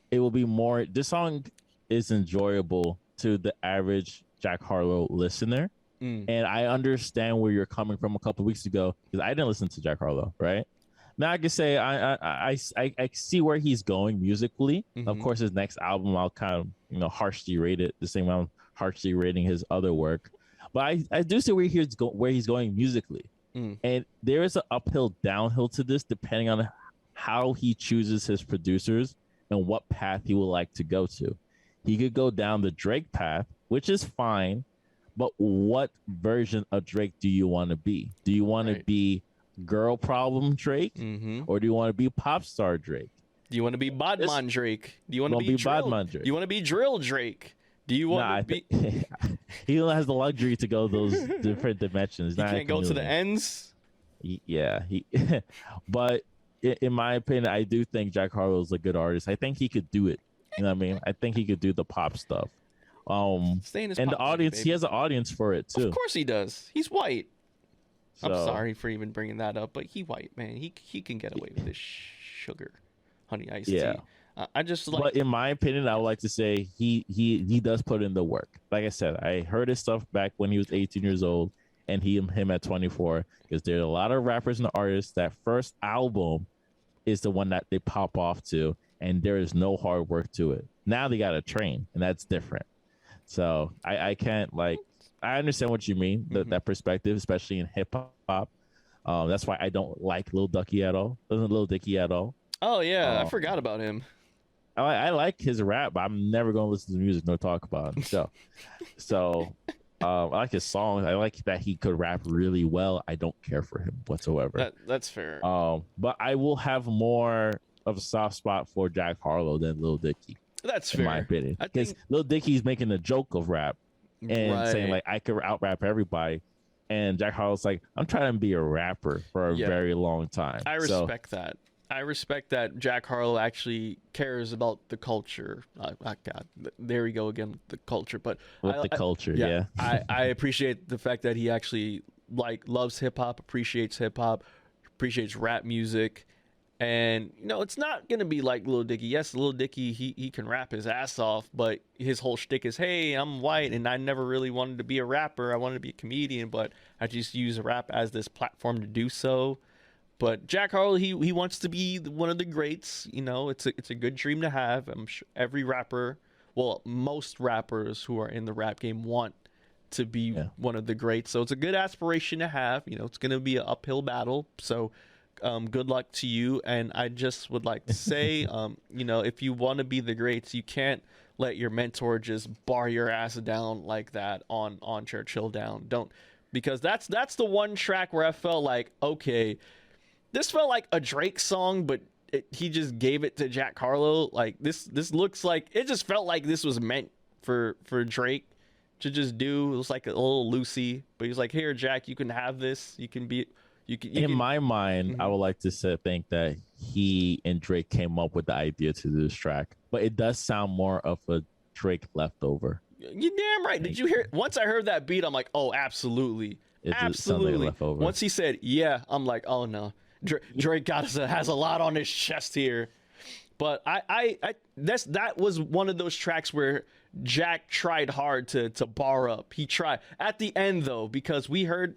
[SPEAKER 2] it will be more. This song is enjoyable to the average Jack Harlow listener. And I understand where you're coming from a couple of weeks ago because I didn't listen to Jack Harlow, right? Now I can say I see where he's going musically. Of course, his next album I'll kind of harshly rate it the same way I'm harshly rating his other work, but I do see where he's going musically. And there is an uphill downhill to this depending on how he chooses his producers and what path he would like to go to. He could go down the Drake path, which is fine. But what version of Drake do you want to be? Do you want to be girl problem Drake, or do you want to be pop star Drake?
[SPEAKER 1] Do you want to be Badman Drake? Do you want to be
[SPEAKER 2] Badman Drake?
[SPEAKER 1] Do you want to be drill Drake? Do you want to be?
[SPEAKER 2] He has the luxury to go those different dimensions.
[SPEAKER 1] He can't go to the ends.
[SPEAKER 2] But in my opinion, I do think Jack Harlow is a good artist. I think he could do it. You know what I mean? I think he could do the pop stuff. And the audience, he has an audience for it too.
[SPEAKER 1] Of course he does. He's white. So, I'm sorry for even bringing that up, but he white, man. He can get away with this sugar, honey iced tea. I just like.
[SPEAKER 2] But in my opinion, I would like to say he does put in the work. Like I said, I heard his stuff back when he was 18 years old, and him at 24. Because there's a lot of rappers and artists that first album is the one that they pop off to, and there is no hard work to it. Now they got to train, and that's different. So I can't I understand what you mean, that perspective, especially in hip hop. That's why I don't like Lil Dicky at all. Oh yeah,
[SPEAKER 1] I forgot about him.
[SPEAKER 2] I like his rap, but I'm never gonna listen to the music nor talk about it. So I like his songs. I like that he could rap really well. I don't care for him whatsoever.
[SPEAKER 1] That's fair.
[SPEAKER 2] But I will have more of a soft spot for Jack Harlow than Lil Dicky.
[SPEAKER 1] That's
[SPEAKER 2] in
[SPEAKER 1] fair.
[SPEAKER 2] my opinion. Because Lil Dicky's making a joke of rap and saying like I could out rap everybody. And Jack Harlow's like, I'm trying to be a rapper for a very long time.
[SPEAKER 1] I respect that. I respect that Jack Harlow actually cares about the culture. God, there we go again, the culture. But
[SPEAKER 2] the culture, yeah.
[SPEAKER 1] I appreciate the fact that he actually loves hip hop, appreciates rap music, and it's not gonna be like Lil Dicky. Yes, Lil Dicky, he can rap his ass off, but his whole shtick is, hey, I'm white and I never really wanted to be a rapper. I wanted to be a comedian, but I just use rap as this platform to do so. But Jack Harlow, he wants to be one of the greats. It's a good dream to have. I'm sure every rapper, well, most rappers who are in the rap game want to be one of the greats. So it's a good aspiration to have. It's going to be an uphill battle. So good luck to you. And I just would like to say, if you want to be the greats, you can't let your mentor just bar your ass down like that on Churchill Down. Don't, because that's the one track where I felt like, okay, this felt like a Drake song, but he just gave it to Jack Harlow. Like this looks like, it just felt like this was meant for Drake to just do. It was like a little loosey, but he's like, here, Jack, you can have this. In
[SPEAKER 2] my mind, I would like to think that he and Drake came up with the idea to this track, but it does sound more of a Drake leftover.
[SPEAKER 1] You're damn right. Did you hear? Once I heard that beat, I'm like, oh, absolutely. Absolutely.
[SPEAKER 2] Like
[SPEAKER 1] Once he said, yeah, I'm like, oh no. Drake has a lot on his chest here. But that was one of those tracks where Jack tried hard to bar up. He tried at the end though, because we heard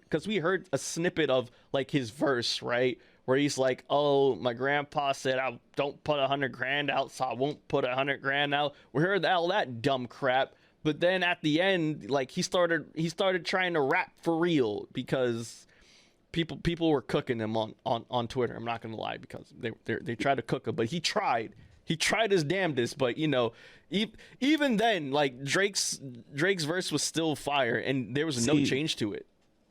[SPEAKER 1] a snippet of like his verse, right? Where he's like, oh, my grandpa said I don't put $100,000 out, so I won't put $100,000 out. We heard all that dumb crap. But then at the end, like he started trying to rap for real, because people were cooking him on Twitter. I'm not gonna lie, because they tried to cook him, but he tried his damnedest. But even then, like Drake's verse was still fire, and there was no change to it.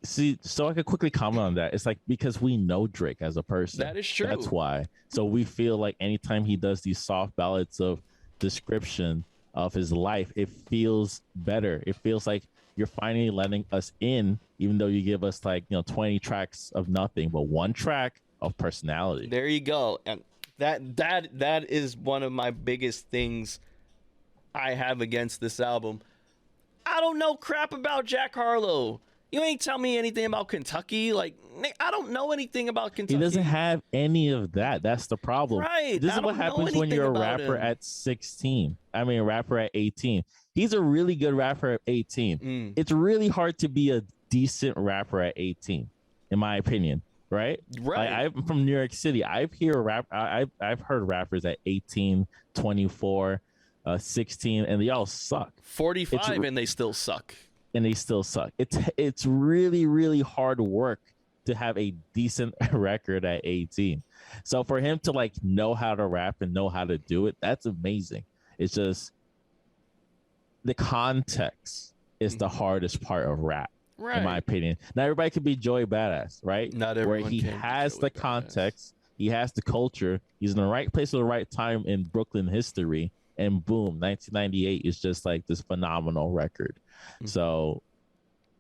[SPEAKER 2] See, so I could quickly comment on that. It's like, because we know Drake as a person.
[SPEAKER 1] That is true.
[SPEAKER 2] That's why. So we feel like anytime he does these soft ballads of description of his life, it feels better. It feels like you're finally letting us in, even though you give us 20 tracks of nothing, but one track of personality.
[SPEAKER 1] There you go. And that is one of my biggest things I have against this album. I don't know crap about Jack Harlow. You ain't tell me anything about Kentucky. Like, I don't know anything about Kentucky.
[SPEAKER 2] He doesn't have any of that. That's the problem.
[SPEAKER 1] Right.
[SPEAKER 2] This is what happens when you're a rapper at 16. I mean, a rapper at 18. He's a really good rapper at 18. It's really hard to be a decent rapper at 18, in my opinion. Right.
[SPEAKER 1] Right.
[SPEAKER 2] I'm from New York City. I've heard rappers at 18, 24, 16, and they all suck.
[SPEAKER 1] 45, and they still suck.
[SPEAKER 2] It's really, really hard work to have a decent record at 18. So for him to know how to rap and know how to do it, that's amazing. It's just the context is the hardest part of rap, in my opinion. Not everybody can be Joey Badass, right?
[SPEAKER 1] Not everyone.
[SPEAKER 2] Where he has the context, he has the culture, he's in the right place at the right time in Brooklyn history, and boom, 1998 is just like this phenomenal record. So,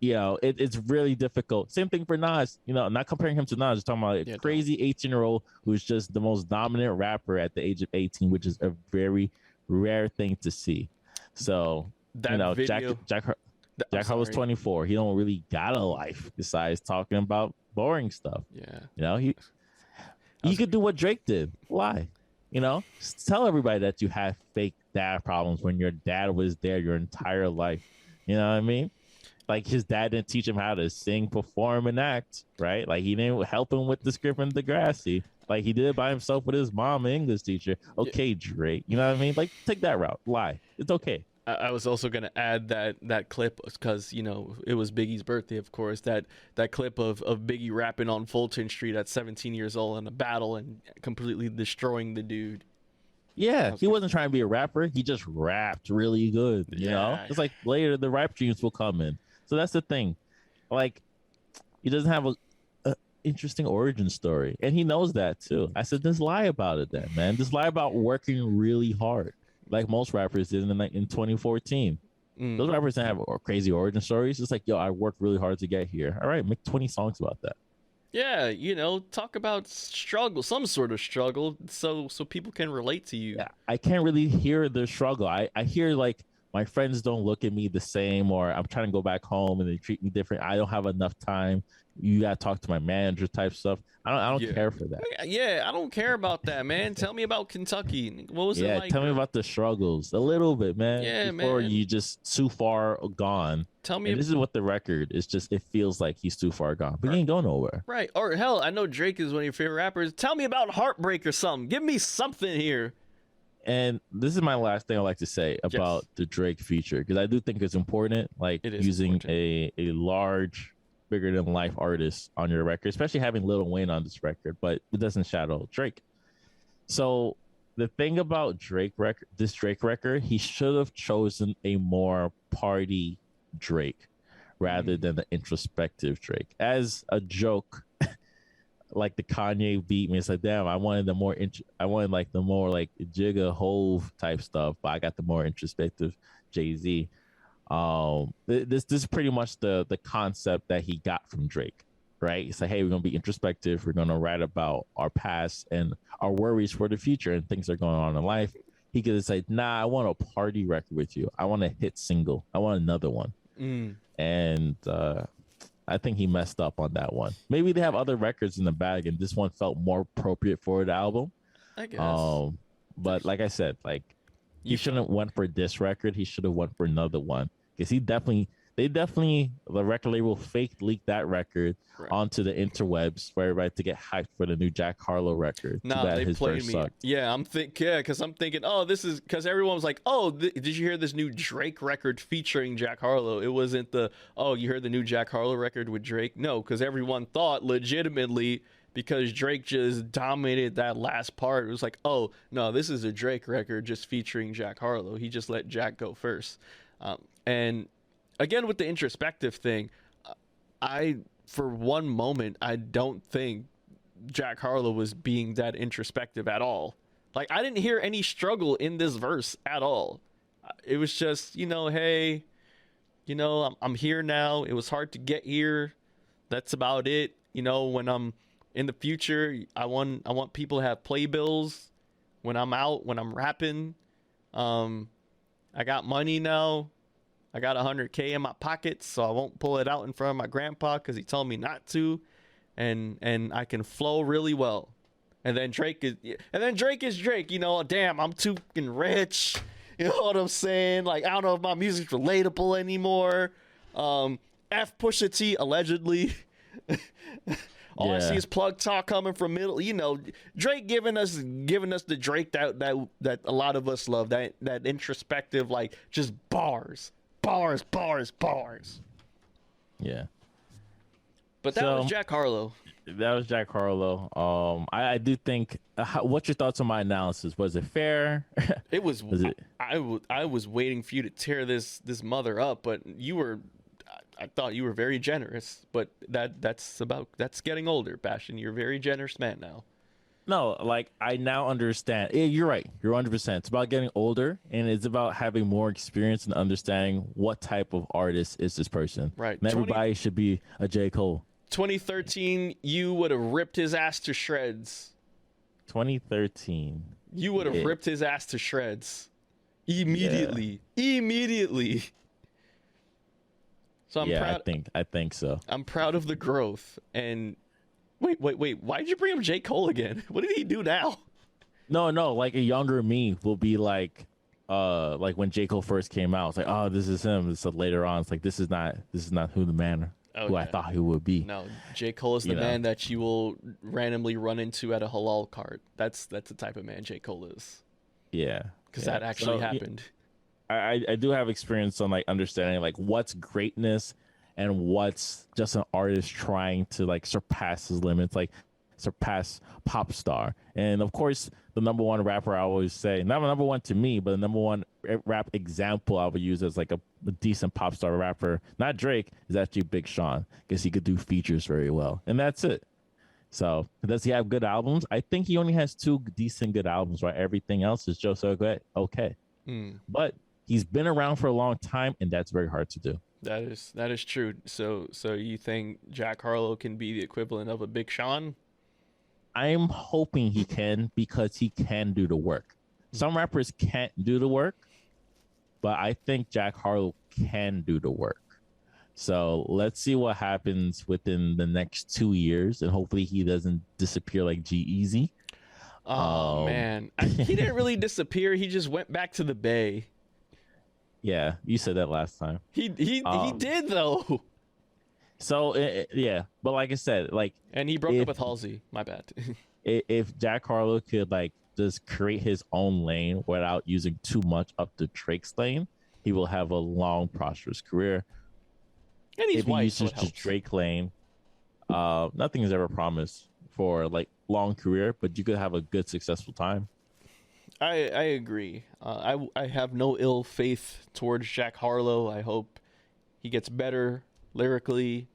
[SPEAKER 2] it's really difficult. Same thing for Nas. Not comparing him to Nas, just talking about a crazy 18-year-old who's just the most dominant rapper at the age of 18, which is a very rare thing to see. So, Jack Harlow's 24. He don't really got a life besides talking about boring stuff.
[SPEAKER 1] Yeah.
[SPEAKER 2] He could do what Drake did. Lie. Just tell everybody that you have fake dad problems when your dad was there your entire life. You know what I mean? Like, his dad didn't teach him how to sing, perform, and act, right? Like, he didn't help him with the script in Degrassi. Like, he did it by himself with his mom, an English teacher. Okay, Drake. You know what I mean? Like, take that route. Lie. It's okay.
[SPEAKER 1] I was also going to add that clip, because, it was Biggie's birthday, of course, that clip of Biggie rapping on Fulton Street at 17 years old in a battle and completely destroying the dude.
[SPEAKER 2] Yeah, he wasn't trying to be a rapper. He just rapped really good. You know, it's like later the rap dreams will come in. So that's the thing. Like, he doesn't have a interesting origin story, and he knows that too. I said, just lie about it, then, man. Just lie about working really hard, like most rappers did in 2014. Those rappers didn't have crazy origin stories. It's like, yo, I worked really hard to get here. All right, make 20 songs about that.
[SPEAKER 1] Yeah, you know, talk about struggle, some sort of struggle, so people can relate to you.
[SPEAKER 2] Yeah, I can't really hear the struggle. I hear like my friends don't look at me the same, or I'm trying to go back home and they treat me different. I don't have enough time. You gotta talk to my manager type stuff. I don't care for that.
[SPEAKER 1] Yeah, I don't care about that, man. Tell me about Kentucky. What was it like?
[SPEAKER 2] Tell me about the struggles a little bit, man.
[SPEAKER 1] Yeah,
[SPEAKER 2] before
[SPEAKER 1] man.
[SPEAKER 2] you just too far gone.
[SPEAKER 1] Tell me.
[SPEAKER 2] And this is what the record is. Just it feels like he's too far gone, but he ain't going nowhere.
[SPEAKER 1] Right. Or hell, I know Drake is one of your favorite rappers. Tell me about Heartbreak or something. Give me something here.
[SPEAKER 2] And this is my last thing I'd like to say about the Drake feature, because I do think it's important, like using a large, bigger than life artist on your record, especially having Lil Wayne on this record, but it doesn't shadow Drake. So the thing about this Drake record, he should have chosen a more party Drake rather than the introspective Drake. As a joke, like the Kanye beat me, it's like, damn, I wanted the more Jigga Hove type stuff, but I got the more introspective Jay-Z. This is pretty much the concept that he got from Drake, right? It's like, hey, we're gonna be introspective, we're gonna write about our past and our worries for the future and things that are going on in life. He could have said, nah, I want a party record with you, I want a hit single, I want another one. And I think he messed up on that one. Maybe they have other records in the bag and this one felt more appropriate for the album,
[SPEAKER 1] I guess.
[SPEAKER 2] But like I said, like, he shouldn't have went for this record. He should have went for another one, because the record label fake leaked that record onto the interwebs for everybody to get hyped for the new Jack Harlow record.
[SPEAKER 1] Nah, they played me. Sucked. Yeah, because I'm thinking, oh, this is because everyone was like, oh, did you hear this new Drake record featuring Jack Harlow? It wasn't you heard the new Jack Harlow record with Drake? No, because everyone thought legitimately, because Drake just dominated that last part. It was like, oh, no, this is a Drake record just featuring Jack Harlow. He just let Jack go first. And again, with the introspective thing, for one moment, I don't think Jack Harlow was being that introspective at all. Like, I didn't hear any struggle in this verse at all. It was just, hey, I'm here now. It was hard to get here. That's about it. When I'm in the future, I want people to have playbills when I'm out, when I'm rapping. I got money now. I got $100K in my pockets, so I won't pull it out in front of my grandpa because he told me not to, and I can flow really well. And then Drake is Drake. Damn, I'm too fucking rich. You know what I'm saying? Like, I don't know if my music's relatable anymore. F Pusha T allegedly. All I see is plug talk coming from middle. Drake giving us the Drake that a lot of us love. That introspective, like, just bars.
[SPEAKER 2] Yeah.
[SPEAKER 1] But that was Jack Harlow.
[SPEAKER 2] That was Jack Harlow. I do think. What's your thoughts on my analysis? Was it fair?
[SPEAKER 1] It was. I was waiting for you to tear this mother up, but you were. I thought you were very generous, but that's getting older, Bashtin. You're a very generous man now.
[SPEAKER 2] No, like, I now understand. Yeah, you're right. You're 100%. It's about getting older, and it's about having more experience and understanding what type of artist is this person.
[SPEAKER 1] Right.
[SPEAKER 2] And everybody should be a J. Cole. 2013,
[SPEAKER 1] you would have ripped his ass to shreds.
[SPEAKER 2] 2013.
[SPEAKER 1] You would have ripped his ass to shreds. Immediately. Yeah. Immediately. So I'm proud.
[SPEAKER 2] I think so.
[SPEAKER 1] I'm proud of the growth. And wait. Why did you bring up J. Cole again? What did he do now?
[SPEAKER 2] No. Like, a younger me will be like when J. Cole first came out, it's like, oh, this is him. So later on, it's like, this is not who the man who I thought he would be.
[SPEAKER 1] No, J. Cole is the man that you will randomly run into at a halal cart. That's the type of man J. Cole is.
[SPEAKER 2] Yeah.
[SPEAKER 1] Because that actually happened.
[SPEAKER 2] I do have experience on, like, understanding, like, what's greatness and what's just an artist trying to, like, surpass his limits. Like, surpass pop star. And of course, the number one rapper I always say, not number one to me, but the number one rap example I would use as like a decent pop star rapper, not Drake, is actually Big Sean, because he could do features very well. And that's it. So does he have good albums? I think he only has 2 decent good albums, right? Everything else is just okay. But he's been around for a long time, and that's very hard to do.
[SPEAKER 1] That is true. So you think Jack Harlow can be the equivalent of a Big Sean?
[SPEAKER 2] I'm hoping he can, because he can do the work. Some rappers can't do the work, but I think Jack Harlow can do the work. So let's see what happens within the next 2 years, and hopefully he doesn't disappear like G-Eazy.
[SPEAKER 1] Oh man, he didn't really disappear. He just went back to the Bay.
[SPEAKER 2] Yeah, you said that last time.
[SPEAKER 1] He did though.
[SPEAKER 2] So yeah, but like I said, like,
[SPEAKER 1] and he broke up with Halsey. My bad.
[SPEAKER 2] If Jack Harlow could like just create his own lane without using too much up the Drake's lane, he will have a long, prosperous career.
[SPEAKER 1] And he's
[SPEAKER 2] if he
[SPEAKER 1] white,
[SPEAKER 2] uses
[SPEAKER 1] so
[SPEAKER 2] the Drake lane, nothing is ever promised for like long career, but you could have a good, successful time.
[SPEAKER 1] I agree. I have no ill faith towards Jack Harlow. I hope he gets better lyrically,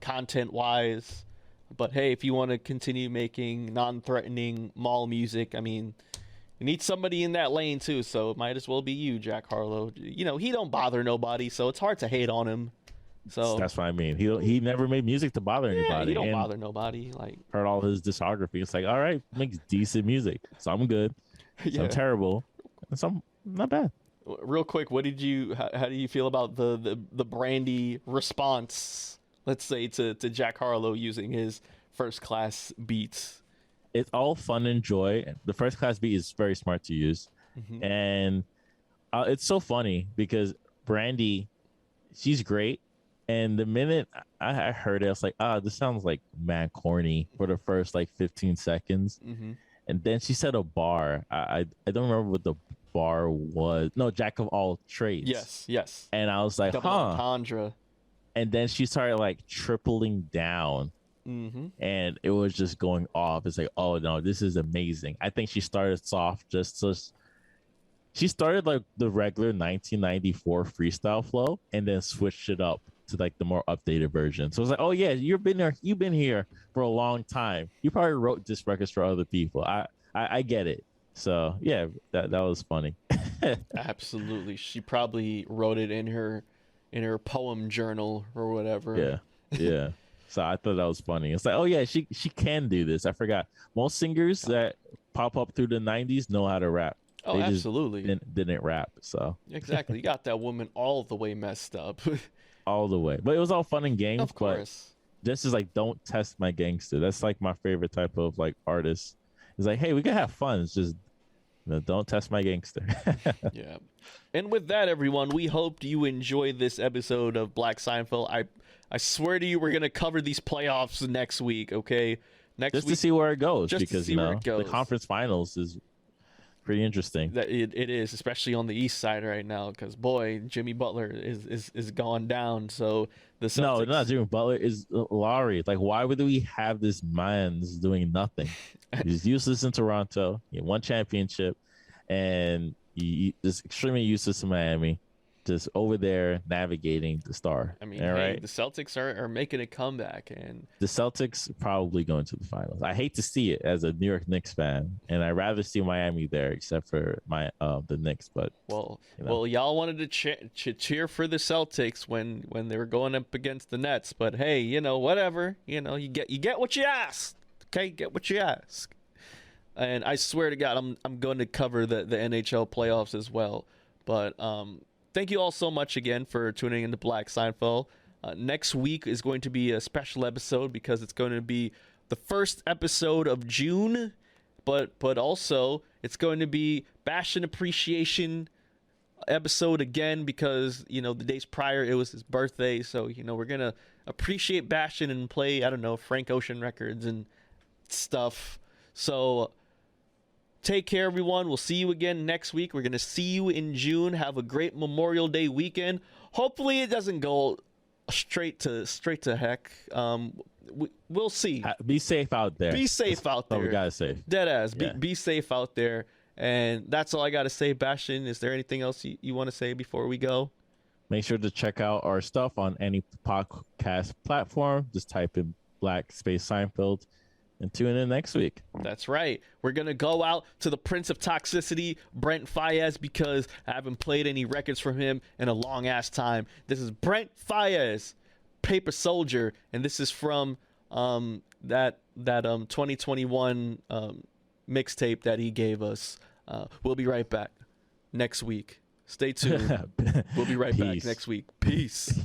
[SPEAKER 1] content wise. But hey, if you want to continue making non-threatening mall music, I mean, you need somebody in that lane too. So it might as well be you, Jack Harlow. You know, he don't bother nobody, so it's hard to hate on him. So
[SPEAKER 2] that's what I mean. He never made music to bother anybody.
[SPEAKER 1] He don't bother nobody. Like,
[SPEAKER 2] heard all his discography. It's like, all right, makes decent music. Some good, some terrible, and some not bad.
[SPEAKER 1] Real quick, how do you feel about the Brandy response? Let's say to Jack Harlow using his First Class beats.
[SPEAKER 2] It's all fun and joy. The First Class beat is very smart to use, and it's so funny because Brandy, she's great. And the minute I heard it, I was like, this sounds like mad corny for the first like 15 seconds. And then she said a bar. I don't remember what the bar was. No, Jack of all trades.
[SPEAKER 1] Yes.
[SPEAKER 2] And I was like,
[SPEAKER 1] Double entendre.
[SPEAKER 2] And then she started like tripling down. And it was just going off. It's like, oh no, this is amazing. I think she started soft she started like the regular 1994 freestyle flow and then switched it up to like the more updated version. So it's like, oh yeah, you've been here for a long time. You probably wrote disc records for other people. I get it. So yeah, that was funny.
[SPEAKER 1] Absolutely. She probably wrote it in her poem journal or whatever.
[SPEAKER 2] Yeah. So I thought that was funny. It's like, oh yeah, she can do this. I forgot. Most singers that pop up through the 90s know how to rap.
[SPEAKER 1] Oh,
[SPEAKER 2] they
[SPEAKER 1] absolutely.
[SPEAKER 2] Didn't rap. So
[SPEAKER 1] exactly. You got that woman all the way messed up.
[SPEAKER 2] All the way. But it was all fun and games.
[SPEAKER 1] Of course.
[SPEAKER 2] But this is like, don't test my gangster. That's like my favorite type of like artist. It's like, hey, we can have fun. It's just, don't test my gangster.
[SPEAKER 1] Yeah. And with that, everyone, we hoped you enjoyed this episode of Black Seinfeld. I swear to you, we're gonna cover these playoffs next week. Okay, next
[SPEAKER 2] just
[SPEAKER 1] week,
[SPEAKER 2] to see where it goes,
[SPEAKER 1] just
[SPEAKER 2] because
[SPEAKER 1] to see where it goes.
[SPEAKER 2] The conference finals is pretty interesting.
[SPEAKER 1] That it is, especially on the East side right now, because boy, Jimmy Butler is gone down. So the Celtics...
[SPEAKER 2] No, not Jimmy Butler, is Laurie. Like, why would we have this man that's doing nothing? He's useless in Toronto. He won championship, and he is extremely useless in Miami. Just over there navigating the star.
[SPEAKER 1] I mean, hey, the Celtics are making a comeback, and
[SPEAKER 2] the Celtics probably going to the finals. I hate to see it as a New York Knicks fan, and I'd rather see Miami there, except for the Knicks. But
[SPEAKER 1] well, y'all wanted to cheer for the Celtics when they were going up against the Nets. But hey, whatever. You get what you asked. Okay, get what you ask. And I swear to God, I'm going to cover the NHL playoffs as well. But thank you all so much again for tuning into Black Seinfeld. Next week is going to be a special episode because it's going to be the first episode of June, but also it's going to be Bashtin Appreciation episode again because, the days prior it was his birthday. So, we're going to appreciate Bashtin and play, I don't know, Frank Ocean records and stuff. So take care, everyone. We'll see you again next week. We're going to see you in June. Have a great Memorial Day weekend. Hopefully it doesn't go straight to heck. We'll see.
[SPEAKER 2] Be safe out there.
[SPEAKER 1] Be safe out there.
[SPEAKER 2] Oh, we gotta say.
[SPEAKER 1] Dead ass.
[SPEAKER 2] Yeah.
[SPEAKER 1] Be safe out there. And that's all I got to say. Bashtin, is there anything else you want to say before we go?
[SPEAKER 2] Make sure to check out our stuff on any podcast platform. Just type in Black Seinfeld and tune in next week.
[SPEAKER 1] That's right. We're going to go out to the Prince of Toxicity, Brent Faiyaz, because I haven't played any records from him in a long ass time. This is Brent Faiyaz, Paper Soldier, and this is from that 2021 mixtape that he gave us. We'll be right back next week. Stay tuned. We'll be right back next week. Peace.